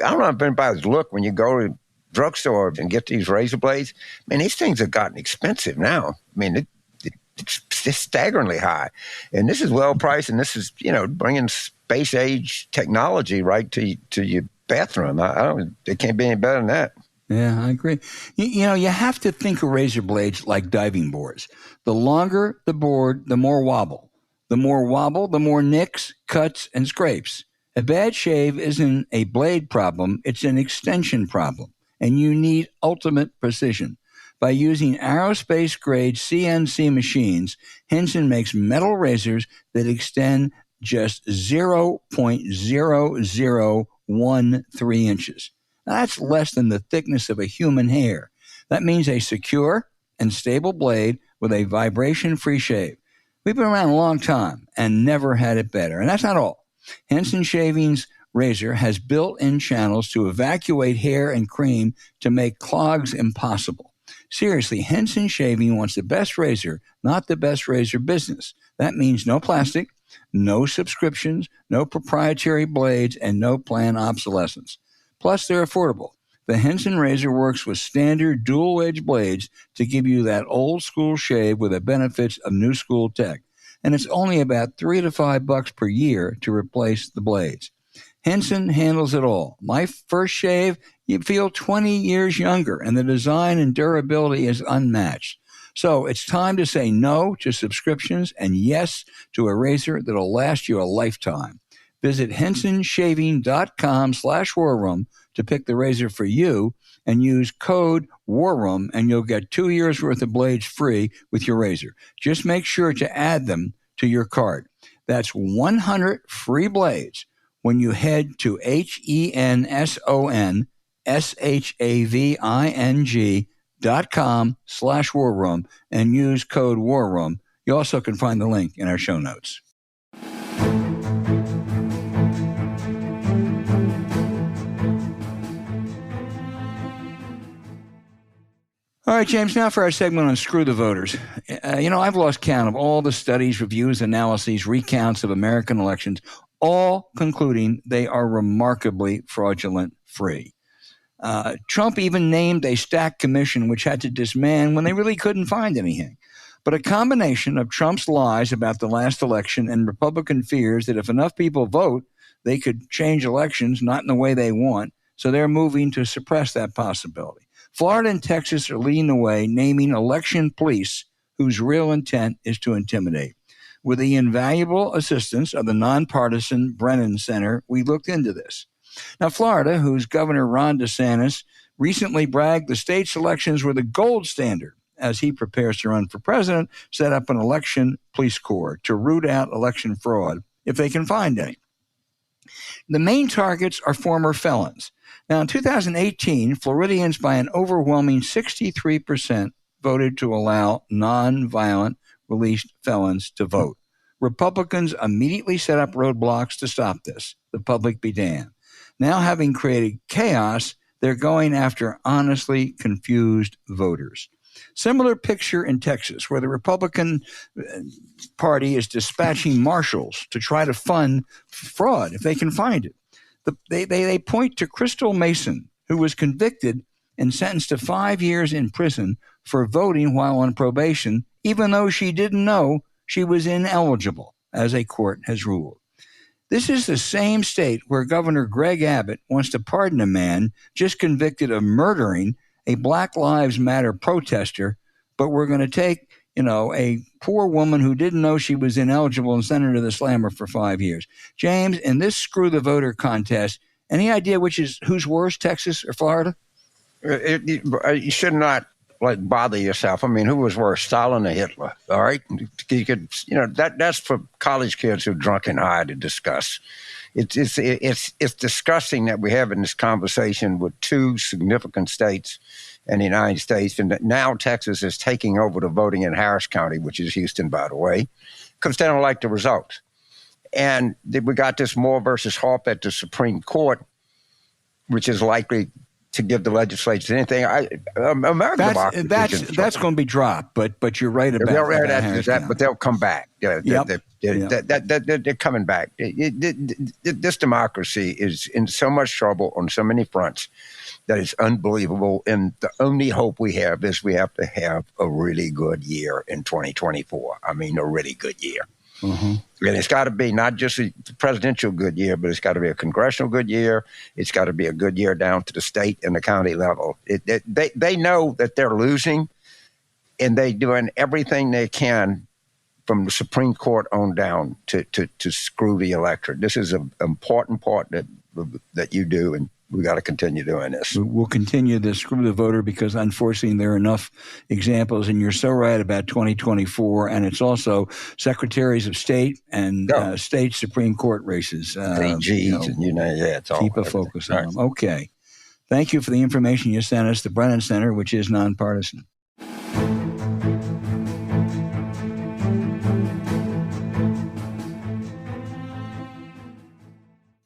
don't know if anybody's looked when you go to drugstore and get these razor blades. Man, these things have gotten expensive now. I mean, it's staggeringly high, and this is well priced, and this is bringing space age technology right to your bathroom. It can't be any better than that. Yeah, I agree. You have to think of razor blades like diving boards. The longer the board, the more wobble. The more wobble, the more nicks, cuts, and scrapes. A bad shave isn't a blade problem, it's an extension problem, and you need ultimate precision. By using aerospace-grade CNC machines, Henson makes metal razors that extend just 0.0013 inches. Now, that's less than the thickness of a human hair. That means a secure and stable blade with a vibration-free shave. We've been around a long time and never had it better. And that's not all. Henson Shaving's razor has built-in channels to evacuate hair and cream to make clogs impossible. Seriously, Henson Shaving wants the best razor, not the best razor business. That means no plastic, no subscriptions, no proprietary blades, and no planned obsolescence. Plus, they're affordable. The Henson razor works with standard dual-edge blades to give you that old-school shave with the benefits of new-school tech. And it's only about $3 to $5 per year to replace the blades. Henson handles it all. My first shave, you feel 20 years younger, and the design and durability is unmatched. So it's time to say no to subscriptions and yes to a razor that'll last you a lifetime. Visit hensonshaving.com/warroom to pick the razor for you and use code WARROOM, and you'll get 2 years worth of blades free with your razor. Just make sure to add them to your cart. That's 100 free blades when you head to hensonshaving.com/warroom and use code WARROOM. You also can find the link in our show notes. All right, James, now for our segment on Screw the Voters. I've lost count of all the studies, reviews, analyses, recounts of American elections, all concluding they are remarkably fraudulent-free. Trump even named a stacked commission which had to disband when they really couldn't find anything. But a combination of Trump's lies about the last election and Republican fears that if enough people vote, they could change elections, not in the way they want, so they're moving to suppress that possibility. Florida and Texas are leading the way, naming election police whose real intent is to intimidate. With the invaluable assistance of the nonpartisan Brennan Center, we looked into this. Now, Florida, whose Governor Ron DeSantis recently bragged the state's elections were the gold standard as he prepares to run for president, set up an election police corps to root out election fraud if they can find any. The main targets are former felons. Now, in 2018, Floridians by an overwhelming 63% voted to allow nonviolent released felons to vote. Republicans immediately set up roadblocks to stop this. The public be damned. Now, having created chaos, they're going after honestly confused voters. Similar picture in Texas, where the Republican Party is dispatching marshals to try to fund fraud if they can find it. They point to Crystal Mason, who was convicted and sentenced to 5 years in prison for voting while on probation, even though she didn't know she was ineligible, as a court has ruled. This is the same state where Governor Greg Abbott wants to pardon a man just convicted of murdering a Black Lives Matter protester, but we're going to take, a poor woman who didn't know she was ineligible and send her to the slammer for 5 years. James, in this Screw the Voter contest, any idea who's worse, Texas or Florida? You should not bother yourself. I mean, who was worse, Stalin or Hitler? All right, you could, that's for college kids who are drunk and high to discuss. It's disgusting that we're having this conversation with two significant states in the United States, and that now Texas is taking over the voting in Harris County, which is Houston, by the way, because they don't like the results. And we got this Moore versus Harp at the Supreme Court, which is likely to give the legislature anything. That's going to be dropped, but you're right about that. But they'll come back. They're coming back. This democracy is in so much trouble on so many fronts that it's unbelievable. And the only hope we have is we have to have a really good year in 2024. I mean, a really good year. Mm-hmm. And it's got to be not just a presidential good year, but it's got to be a congressional good year. It's got to be a good year down to the state and the county level. They know that they're losing, and they're doing everything they can from the Supreme Court on down to screw the electorate. This is an important part that you do, and we got to continue doing this. We'll continue the screw the voter because, unfortunately, there are enough examples. And you're so right about 2024. And it's also secretaries of state and state Supreme Court races. AGs and it's all. Keep a focus on them. Okay. Thank you for the information you sent us, the Brennan Center, which is nonpartisan.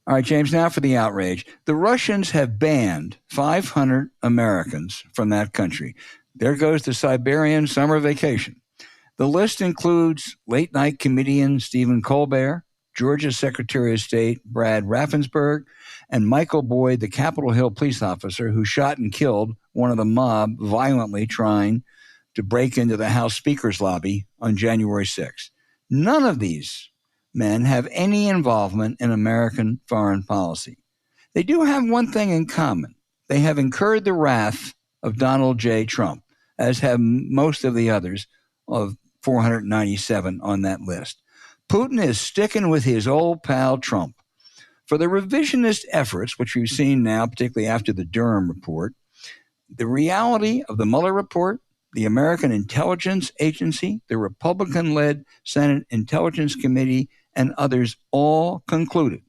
All right, James, now for the outrage. The Russians have banned 500 Americans from that country. There goes the Siberian summer vacation. The list includes late-night comedian Stephen Colbert, Georgia's Secretary of State Brad Raffensperger, and Michael Boyd, the Capitol Hill police officer who shot and killed one of the mob violently trying to break into the House Speaker's lobby on January 6th. None of these men have any involvement in American foreign policy. They do have one thing in common. They have incurred the wrath of Donald J. Trump, as have most of the others of 497 on that list. Putin is sticking with his old pal Trump. For the revisionist efforts, which we've seen now, particularly after the Durham report, the reality of the Mueller report, the American Intelligence Agency, the Republican-led Senate Intelligence Committee, and others all concluded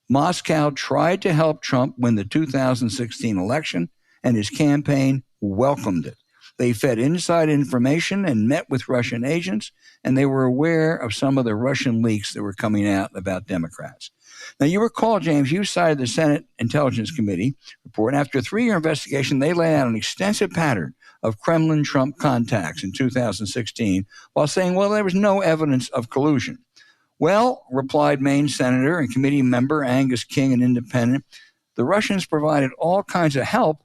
Moscow tried to help Trump win the 2016 election, and his campaign welcomed it. They fed inside information and met with Russian agents, and they were aware of some of the Russian leaks that were coming out about Democrats. Now, you recall, James, you cited the Senate Intelligence Committee report. After a 3-year investigation, they laid out an extensive pattern of Kremlin-Trump contacts in 2016 while saying, well, there was no evidence of collusion. Well, replied Maine Senator and committee member Angus King, an independent, the Russians provided all kinds of help,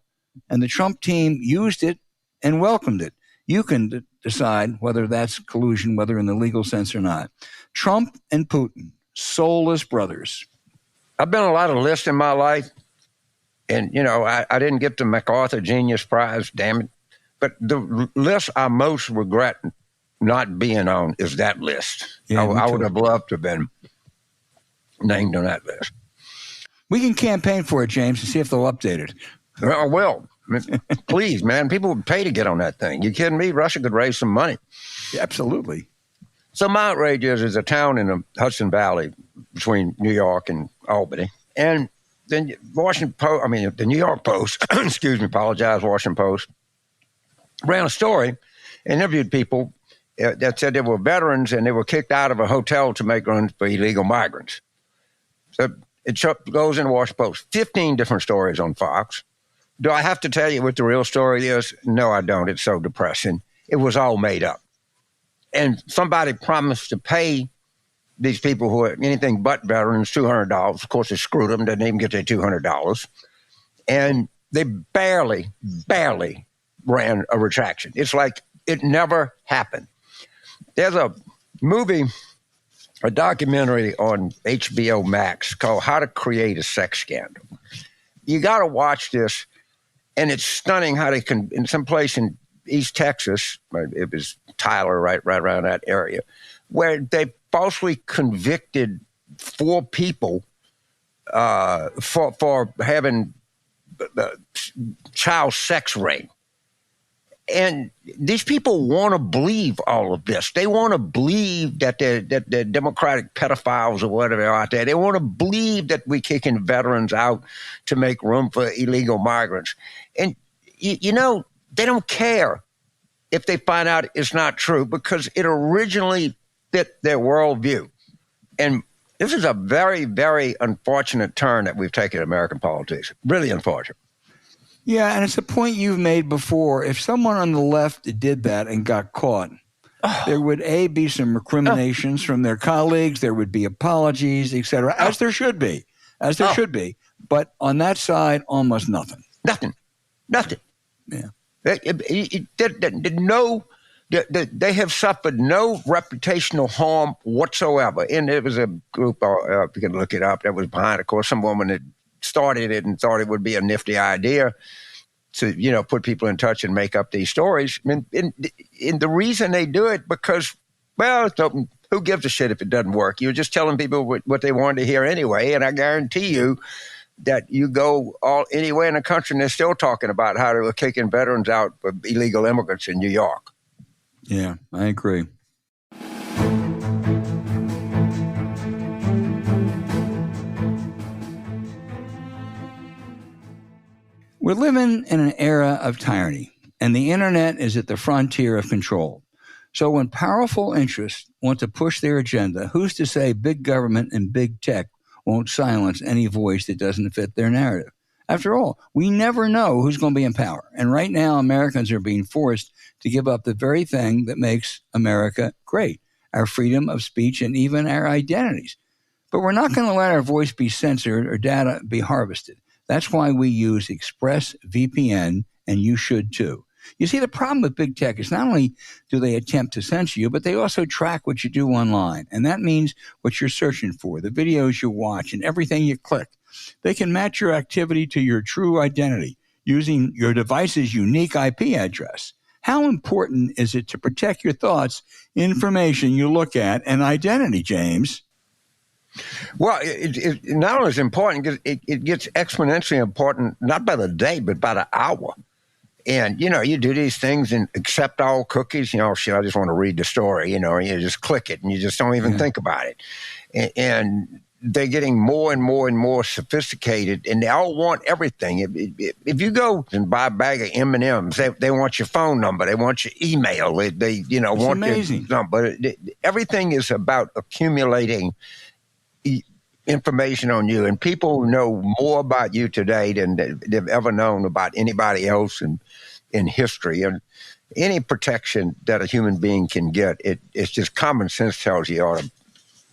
and the Trump team used it and welcomed it. You can decide whether that's collusion, whether in the legal sense or not. Trump and Putin, soulless brothers. I've been on a lot of lists in my life, and, I didn't get the MacArthur Genius Prize, damn it. But the list I most regret not being on is that list. Yeah, I would have loved to have been named on that list. We can campaign for it, James, and see if they'll update it. I will. Please, man. People would pay to get on that thing. You kidding me? Russia could raise some money. Yeah, absolutely. So my outrage is a town in the Hudson Valley between New York and Albany. And then the New York Post, Washington Post, ran a story, interviewed people that said they were veterans and they were kicked out of a hotel to make runs for illegal migrants. So it goes in the Washington Post. 15 different stories on Fox. Do I have to tell you what the real story is? No, I don't. It's so depressing. It was all made up. And somebody promised to pay these people who are anything but veterans $200. Of course, they screwed them. Didn't even get their $200. And they barely ran a retraction. It's like it never happened. There's a documentary on HBO Max called How to Create a Sex Scandal. You got to watch this, and it's stunning how they can, in some place in East Texas, it was Tyler, right around that area, where they falsely convicted 4 people for having child sex rape. And these people want to believe all of this. They want to believe that they're Democratic pedophiles or whatever are out there. They want to believe that we're kicking veterans out to make room for illegal migrants. And, they don't care if they find out it's not true because it originally fit their worldview. And this is a very, very unfortunate turn that we've taken in American politics. Really unfortunate. Yeah, and it's a point you've made before. If someone on the left did that and got caught, there would, be some recriminations from their colleagues, there would be apologies, et cetera, as there should be. But on that side, almost nothing. Nothing. Yeah. They have suffered no reputational harm whatsoever. And there was a group, if you can look it up, that was behind, of course, some woman that started it and thought it would be a nifty idea to, put people in touch and make up these stories. And the reason they do it because, well, who gives a shit if it doesn't work? You're just telling people what they wanted to hear anyway. And I guarantee you that you go anywhere in the country and they're still talking about how they were kicking veterans out for illegal immigrants in New York. Yeah, I agree. We're living in an era of tyranny, and the internet is at the frontier of control. So when powerful interests want to push their agenda, who's to say big government and big tech won't silence any voice that doesn't fit their narrative? After all, we never know who's going to be in power. And right now, Americans are being forced to give up the very thing that makes America great, our freedom of speech and even our identities. But we're not going to let our voice be censored or data be harvested. That's why we use ExpressVPN, and you should too. You see, the problem with big tech is not only do they attempt to censor you, but they also track what you do online. And that means what you're searching for, the videos you watch, and everything you click. They can match your activity to your true identity using your device's unique IP address. How important is it to protect your thoughts, information you look at, and identity, James? Well, it not only is important, it gets exponentially important, not by the day, but by the hour. And, you do these things and accept all cookies, shit, I just want to read the story, and you just click it and you just don't even think about it. And they're getting more and more and more sophisticated, and they all want everything. If you go and buy a bag of M&Ms, they want your phone number, they want your email, they want amazing. your number. Everything is about accumulating information on you, and people know more about you today than they've ever known about anybody else in history. And any protection that a human being can get, it's just common sense tells you ought to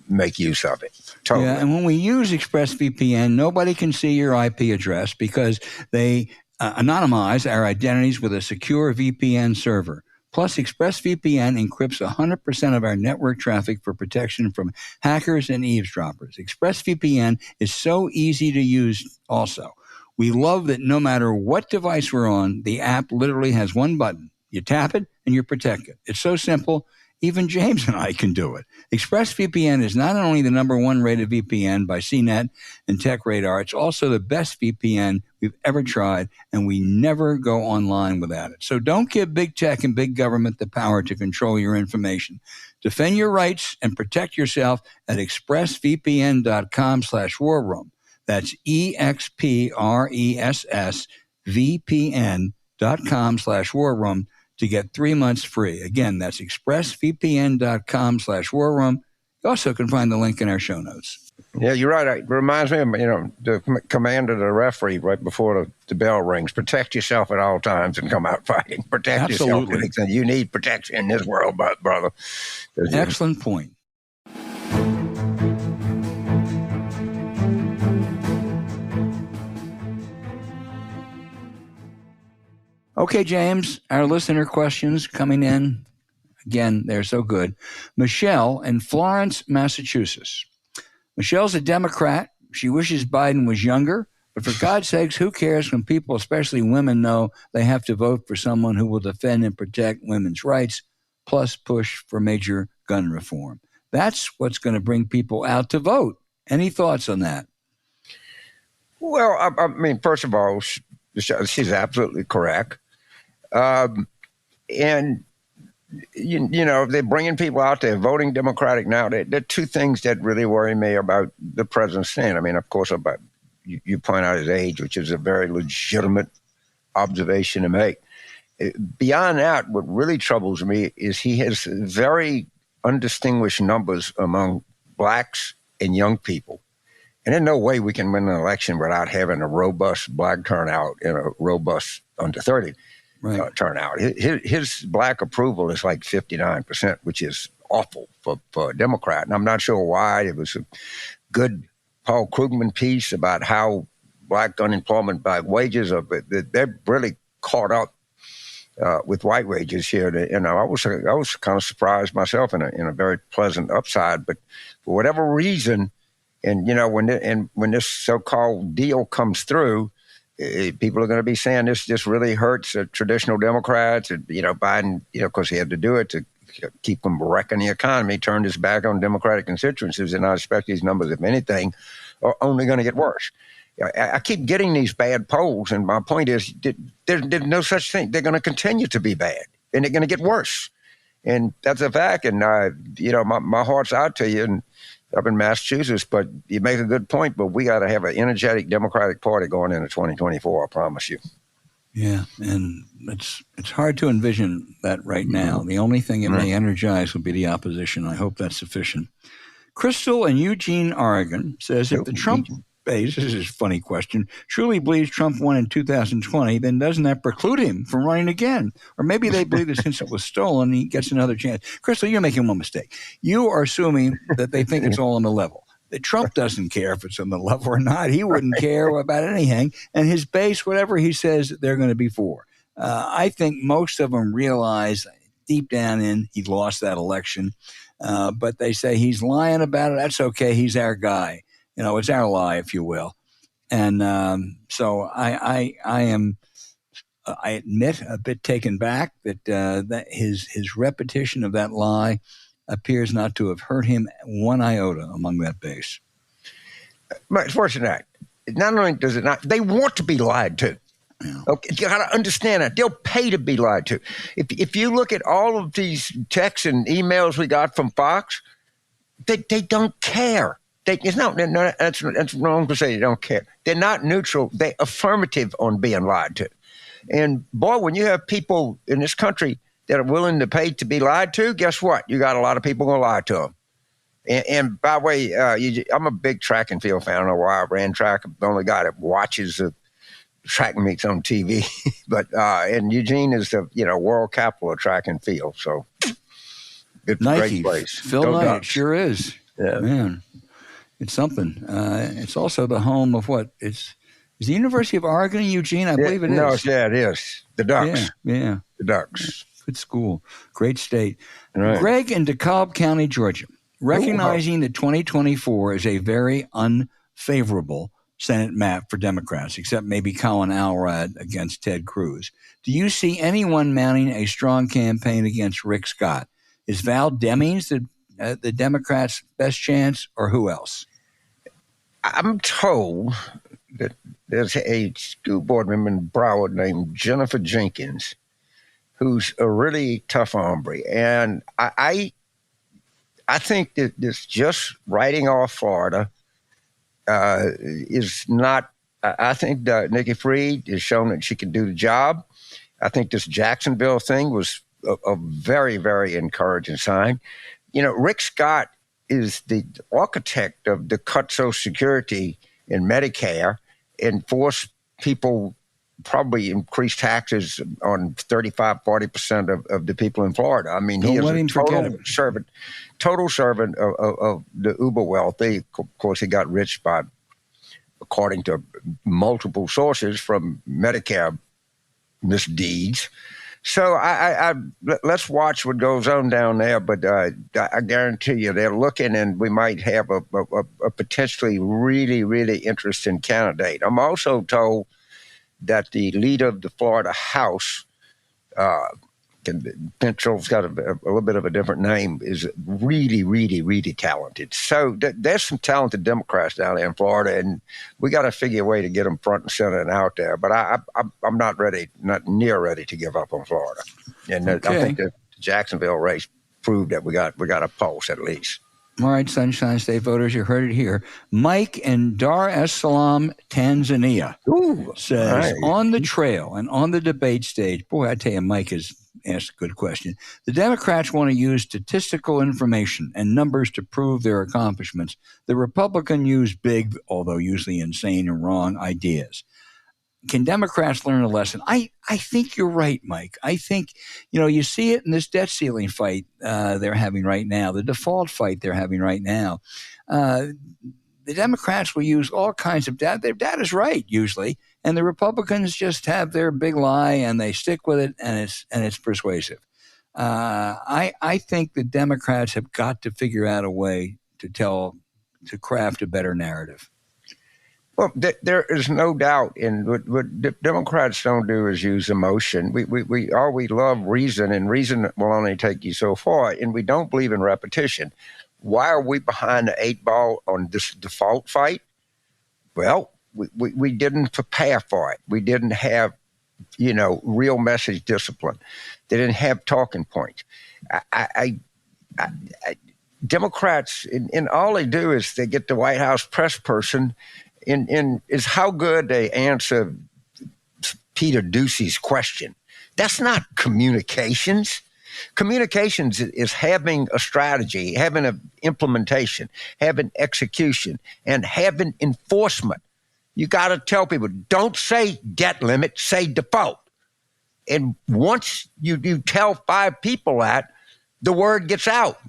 make use of it. Totally. Yeah, and when we use ExpressVPN, nobody can see your IP address because they anonymize our identities with a secure VPN server. Plus, ExpressVPN encrypts 100% of our network traffic for protection from hackers and eavesdroppers. ExpressVPN is so easy to use also. We love that no matter what device we're on, the app literally has one button. You tap it and you're protected. It's so simple, even James and I can do it. ExpressVPN is not only the #1 rated VPN by CNET and TechRadar, it's also the best VPN we've ever tried, and we never go online without it. So don't give big tech and big government the power to control your information. Defend your rights and protect yourself at expressvpn.com/warroom. That's expressvpn.com/warroom. to get 3 months free. Again, that's expressvpn.com/warroom. You also can find the link in our show notes. Yeah, you're right. It reminds me of, the command of the referee right before the bell rings. Protect yourself at all times and come out fighting. Protect yourself. You need protection in this world, brother. Excellent point. Okay, James, our listener questions coming in. Again, they're so good. Michelle in Florence, Massachusetts. Michelle's a Democrat. She wishes Biden was younger, but for God's sakes, who cares when people, especially women, know they have to vote for someone who will defend and protect women's rights, plus push for major gun reform? That's what's going to bring people out to vote. Any thoughts on that? Well, I mean, first of all, she's absolutely correct. And, they're bringing people out there voting Democratic now. There are two things that really worry me about the president's stand. I mean, of course, you point out his age, which is a very legitimate observation to make. Beyond that, what really troubles me is he has very undistinguished numbers among blacks and young people. And there's no way we can win an election without having a robust black turnout and a robust under 30 turnout. His black approval is like 59%, which is awful for a Democrat. And I'm not sure why. It was a good Paul Krugman piece about how black unemployment, black wages, they're really caught up with white wages here. And I was kind of surprised myself in a very pleasant upside. But for whatever reason, and when this so-called deal comes through, people are going to be saying this really hurts traditional Democrats. And, Biden, because he had to do it to keep them wrecking the economy, turned his back on Democratic constituencies. And I expect these numbers, if anything, are only going to get worse. I keep getting these bad polls, and my point is there's no such thing. They're going to continue to be bad, and they're going to get worse. And that's a fact. And, my heart's out to you and up in Massachusetts, but you make a good point, but we got to have an energetic Democratic Party going into 2024, I promise you. Yeah, and it's hard to envision that right now. The only thing it may energize will be the opposition. I hope that's sufficient. Crystal in Eugene, Oregon says if the Trump base, this is a funny question, truly believes Trump won in 2020, then doesn't that preclude him from running again? Or maybe they believe that since it was stolen, he gets another chance. Crystal, you're making one mistake. You are assuming that they think it's all on the level. That Trump doesn't care if it's on the level or not. He wouldn't care about anything. And his base, whatever he says, they're going to be for. I think most of them realize deep down in he lost that election. But they say he's lying about it. That's okay. He's our guy. It's our lie, if you will. And so I admit, a bit taken back that his repetition of that lie appears not to have hurt him one iota among that base. It's worse than that. Not only does it not, they want to be lied to. Yeah. Okay, you got to understand that. They'll pay to be lied to. If you look at all of these texts and emails we got from Fox, they don't care. That's wrong to say they don't care. They're not neutral. They're affirmative on being lied to. And boy, when you have people in this country that are willing to pay to be lied to, guess what? You got a lot of people going to lie to them. And by the way, I'm a big track and field fan. I don't know why I ran track. I'm the only guy that watches the track meets on TV. But and Eugene is the world capital of track and field. So it's a great place. Phil Knight, it sure is. Yeah, man, it's something. It's also the home of what? Is the University of Oregon in Eugene? I believe it is. No, it is. The Ducks. Yeah. The Ducks. Good school. Great state. Right. Greg in DeKalb County, Georgia, recognizing that 2024 is a very unfavorable Senate map for Democrats, except maybe Colin Alrod against Ted Cruz. Do you see anyone mounting a strong campaign against Rick Scott? Is Val Demings the Democrats' best chance, or who else? I'm told that there's a school board member in Broward named Jennifer Jenkins, who's a really tough hombre. And I think that this just writing off Florida is not – I think Nikki Fried has shown that she can do the job. I think this Jacksonville thing was a very, very encouraging sign. Rick Scott is the architect of the cut Social Security and Medicare and force people – probably increase taxes on 35-40% of the people in Florida. I mean, he is a total servant of the uber wealthy. Of course, he got rich by, according to multiple sources, from Medicare misdeeds. So I let's watch what goes on down there. But I guarantee you they're looking, and we might have a potentially really, really interesting candidate. I'm also told that the leader of the Florida House, Pinchill's got a little bit of a different name, is really, really, really talented. So there's some talented Democrats down there in Florida, and we got to figure a way to get them front and center and out there. But I'm not near ready to give up on Florida. And I think the Jacksonville race proved that we got a pulse at least. All right, Sunshine State voters, you heard it here. Mike in Dar es Salaam, Tanzania, says, on the trail and on the debate stage, boy, I tell you, Mike has asked a good question. The Democrats want to use statistical information and numbers to prove their accomplishments. The Republicans use big, although usually insane and wrong, ideas. Can Democrats learn a lesson? I think you're right, Mike. I think, you see it in this debt ceiling fight they're having right now, the default fight they're having right now. The Democrats will use all kinds of data. Their data's right, usually, and the Republicans just have their big lie, and they stick with it, and it's persuasive. I think the Democrats have got to figure out a way to craft a better narrative. Well, there is no doubt, and what Democrats don't do is use emotion. We love reason, and reason will only take you so far, and we don't believe in repetition. Why are we behind the 8 ball on this default fight? Well, we didn't prepare for it. We didn't have, real message discipline. They didn't have talking points. Democrats, and all they do is they get the White House press person, and is how good they answer Peter Doocy's question. That's not communications. Communications is having a strategy, having an implementation, having execution, and having enforcement. You got to tell people, don't say debt limit, say default. And once you tell 5 people that, the word gets out.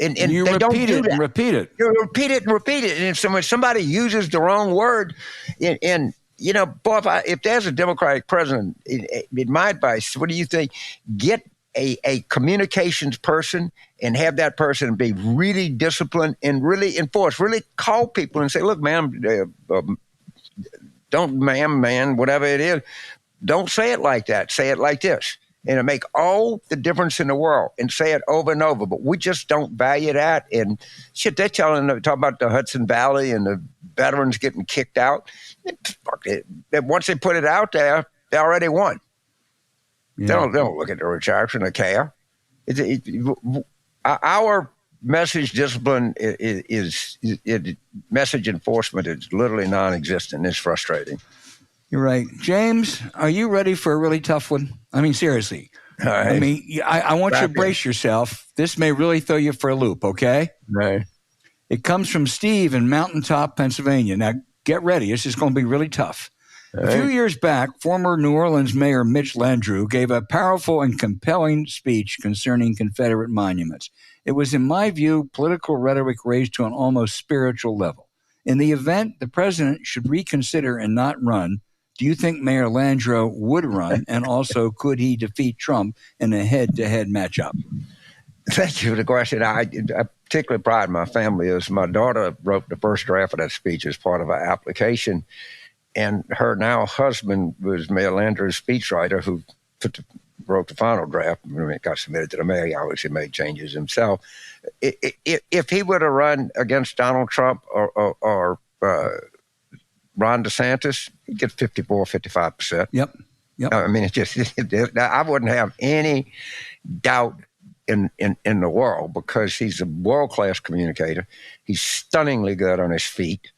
And you they repeat don't do it that. and repeat it. You repeat it and repeat it. And so when somebody uses the wrong word, boy, if there's a Democratic president, in my advice, what do you think? Get a communications person and have that person be really disciplined and really enforce, really call people and say, look, ma'am, don't, ma'am, man, whatever it is, don't say it like that. Say it like this. And it'll make all the difference in the world, and say it over and over. But we just don't value that. And shit, they're talking about the Hudson Valley and the veterans getting kicked out. Once they put it out there, they already won. Yeah. They don't look at the retraction or care. Our message discipline is message enforcement is literally non-existent. It's frustrating. You're right. James, are you ready for a really tough one? I mean, seriously. All right. I mean, I want you to brace yourself. This may really throw you for a loop, okay? Right. It comes from Steve in Mountaintop, Pennsylvania. Now, get ready. This is going to be really tough. A few years back, former New Orleans Mayor Mitch Landrieu gave a powerful and compelling speech concerning Confederate monuments. It was, in my view, political rhetoric raised to an almost spiritual level. In the event the president should reconsider and not run, do you think Mayor Landrieu would run? And also, could he defeat Trump in a head-to-head matchup? Thank you for the question. I particularly pride my family is my daughter wrote the first draft of that speech as part of our application. And her now husband was Mayor Landrieu's speechwriter who wrote the final draft. When it got submitted to the mayor, he obviously made changes himself. If he would have run against Donald Trump or Ron DeSantis, he'd get 54, 55%. Yep. I mean, it's just, I wouldn't have any doubt in the world, because he's a world-class communicator. He's stunningly good on his feet.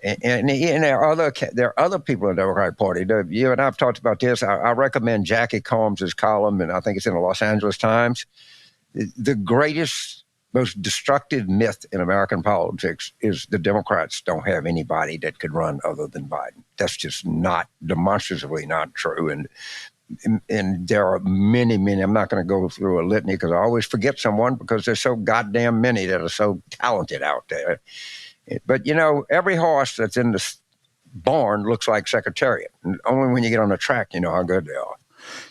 And there are other people in the Democratic Party. You and I have talked about this. I recommend Jackie Combs' column, and I think it's in the Los Angeles Times. The greatest, most destructive myth in American politics is the Democrats don't have anybody that could run other than Biden. That's just not, demonstratively not true. And there are many, many. I'm not going to go through a litany because I always forget someone, because there's so goddamn many that are so talented out there. But, every horse that's in the barn looks like Secretariat. And only when you get on the track, you know how good they are.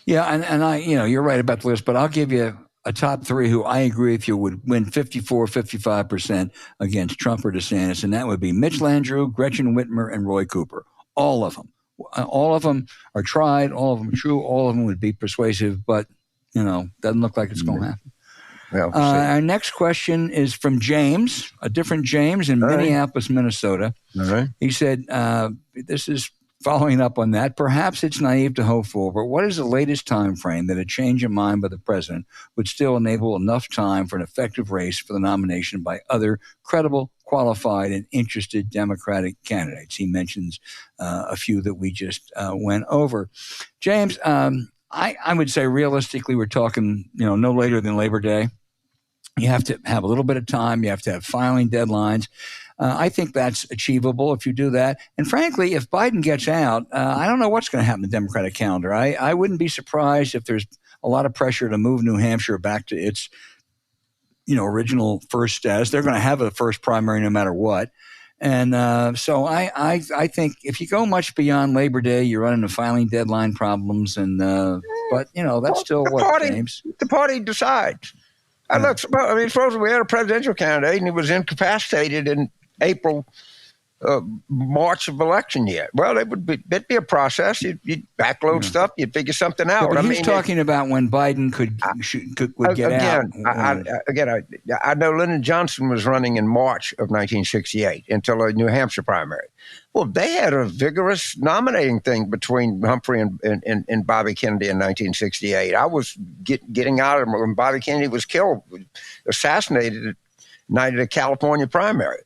Yeah, and I, you're right about the list, but I'll give you a top 3 who I agree with you would win 54, 55% against Trump or DeSantis, and that would be Mitch Landrieu, Gretchen Whitmer, and Roy Cooper. All of them. All of them are tried. All of them are true. All of them would be persuasive, but, doesn't look like it's going to happen. Well, our next question is from James, a different James in Minneapolis, Minnesota. All right. He said, this is following up on that. Perhaps it's naive to hope for, but what is the latest time frame that a change of mind by the president would still enable enough time for an effective race for the nomination by other credible, qualified, and interested Democratic candidates? He mentions a few that we just went over. James, I would say realistically, we're talking, no later than Labor Day. You have to have a little bit of time. You have to have filing deadlines. I think that's achievable if you do that. And frankly, if Biden gets out, I don't know what's going to happen to the Democratic calendar. I wouldn't be surprised if there's a lot of pressure to move New Hampshire back to its, original first status. They're going to have a first primary no matter what. And so I think if you go much beyond Labor Day, you run into filing deadline problems. And but that's still James? The party decides. Suppose we had a presidential candidate and he was incapacitated in April March of election yet. Well, it'd be a process. You'd backload stuff. You'd figure something out. Yeah, but he's talking about when Biden would get out. I know Lyndon Johnson was running in March of 1968 until a New Hampshire primary. Well, they had a vigorous nominating thing between Humphrey and Bobby Kennedy in 1968. I was getting out of when Bobby Kennedy was killed, assassinated at night of the California primary.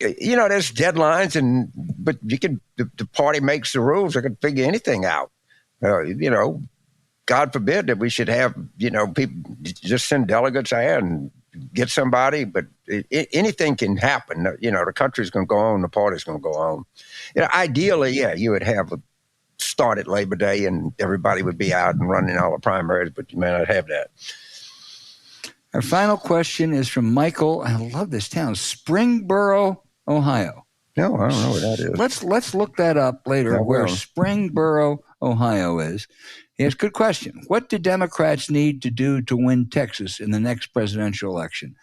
There's deadlines, but the party makes the rules. They can figure anything out. God forbid that we should have, people just send delegates there and get somebody, but anything can happen. The country's going to go on, the party's going to go on. Ideally, you would have a start at Labor Day and everybody would be out and running all the primaries, but you may not have that. Our final question is from Michael. I love this town, Springboro, Ohio. No, I don't know where that is. Let's look that up later, where Springboro, Ohio is. He has a good question. What do Democrats need to do to win Texas in the next presidential election?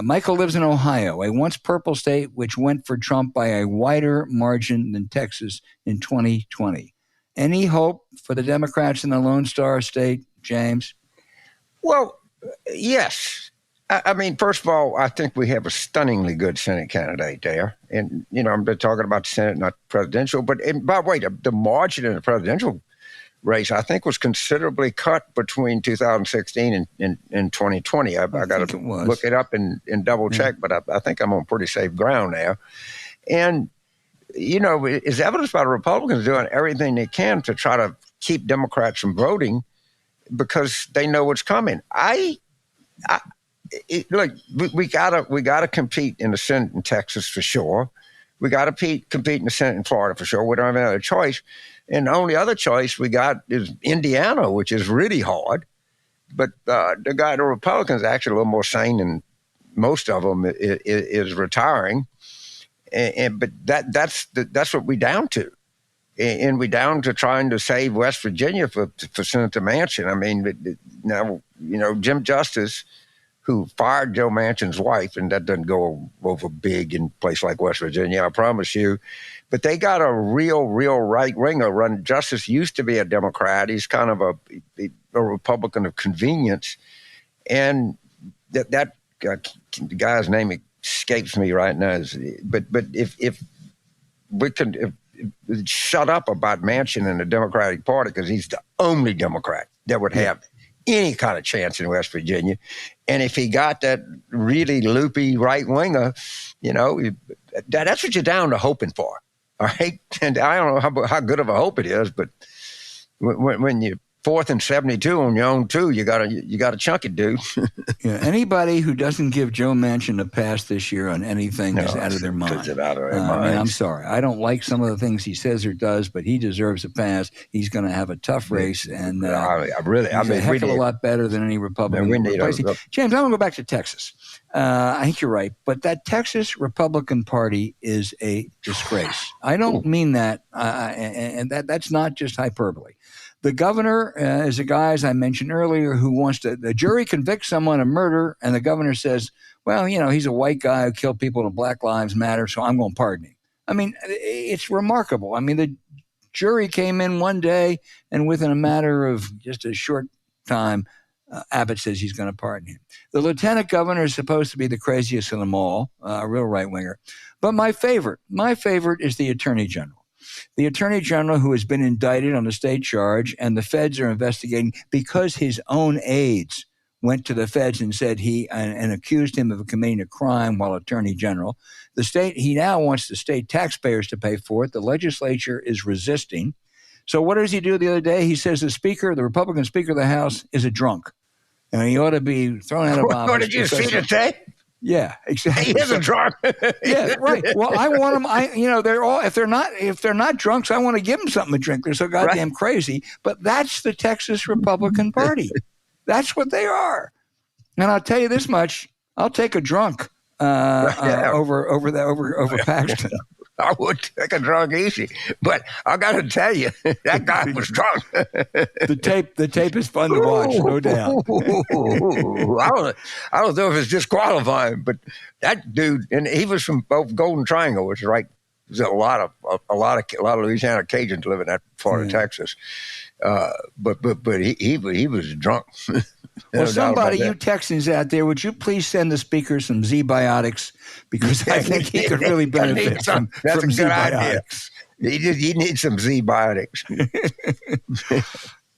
Michael lives in Ohio, a once purple state which went for Trump by a wider margin than Texas in 2020. Any hope for the Democrats in the Lone Star State, James? Well, yes. I mean, first of all, I think we have a stunningly good Senate candidate there. And, I'm talking about the Senate, not presidential. But by the way, the margin in the presidential race, I think, was considerably cut between 2016 and 2020. I got to look it up and double check, but I think I'm on pretty safe ground now. And, it's evidenced by the Republicans doing everything they can to try to keep Democrats from voting because they know what's coming. Look, we gotta compete in the Senate in Texas for sure. We got to compete in the Senate in Florida for sure. We don't have any other choice. And the only other choice we got is Indiana, which is really hard. But the Republicans are actually a little more sane than most of them is retiring. But that's what we down to. And we down to trying to save West Virginia for Senator Manchin. I mean, now, Jim Justice, who fired Joe Manchin's wife, and that doesn't go over big in a place like West Virginia, I promise you. But they got a real right-winger. Justice used to be a Democrat. He's kind of a Republican of convenience. And that the guy's name escapes me right now. But if we can shut up about Manchin and the Democratic Party, because he's the only Democrat that would have any kind of chance in West Virginia. And if he got that really loopy right winger, that's what you're down to hoping for. All right. And I don't know how good of a hope it is, but when you're 4th and 72 on your own two, you gotta chunk it, dude. Anybody who doesn't give Joe Manchin a pass this year on anything is out of their mind. I'm sorry. I don't like some of the things he says or does, but he deserves a pass. He's going to have a tough race, and he's a heck of a lot better than any Republican. James, I want to go back to Texas. I think you're right, but that Texas Republican Party is a disgrace. I don't mean that, and that's not just hyperbole. The governor is a guy, as I mentioned earlier, who wants the jury convicts someone of murder, and the governor says, well, he's a white guy who killed people and Black Lives Matter, so I'm going to pardon him. I mean, it's remarkable. I mean, the jury came in one day, and within a matter of just a short time, Abbott says he's going to pardon him. The lieutenant governor is supposed to be the craziest of them all, a real right-winger. But my favorite is the attorney general. The attorney general who has been indicted on a state charge, and the feds are investigating because his own aides went to the feds and said and accused him of committing a crime while attorney general. He now wants the state taxpayers to pay for it. The legislature is resisting. So what does he do the other day? He says the Republican Speaker of the House is a drunk, and he ought to be thrown out of office. What did you see today? Yeah, exactly. He isn't drunk. Yeah, right. Well, I want them. They're all if they're not drunks, I want to give them something to drink. They're so goddamn crazy. But that's the Texas Republican Party. That's what they are. And I'll tell you this much: I'll take a drunk over Paxton. I would take a drunk easy. But I got to tell you, that guy was drunk. The tape is fun to watch, no doubt. I don't know if it's disqualifying, but that dude, and he was from Golden Triangle, which is right. There's a lot of Louisiana Cajuns live in that part of Texas. But he was drunk. Well, somebody, you Texans out there, would you please send the speaker some Zbiotics, because I think he could really benefit from Zbiotics. He needs some Zbiotics.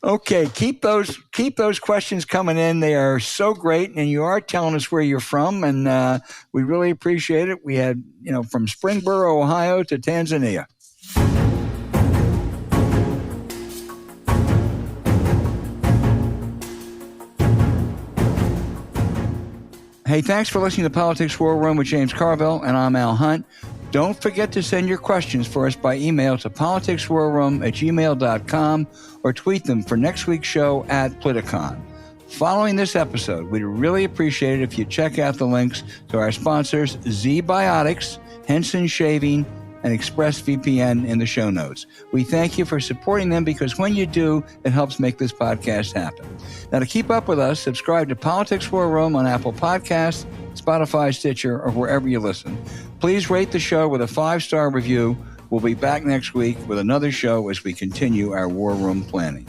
Okay, keep those questions coming in. They are so great, and you are telling us where you're from, and we really appreciate it. We had, from Springboro, Ohio to Tanzania. Hey, thanks for listening to Politics War Room with James Carville, and I'm Al Hunt. Don't forget to send your questions for us by email to politicswarroom@gmail.com or tweet them for next week's show at Politicon. Following this episode, we'd really appreciate it if you check out the links to our sponsors, Zbiotics, Henson Shaving, and ExpressVPN in the show notes. We thank you for supporting them, because when you do, it helps make this podcast happen. Now, to keep up with us, subscribe to Politics War Room on Apple Podcasts, Spotify, Stitcher, or wherever you listen. Please rate the show with a 5-star review. We'll be back next week with another show as we continue our War Room planning.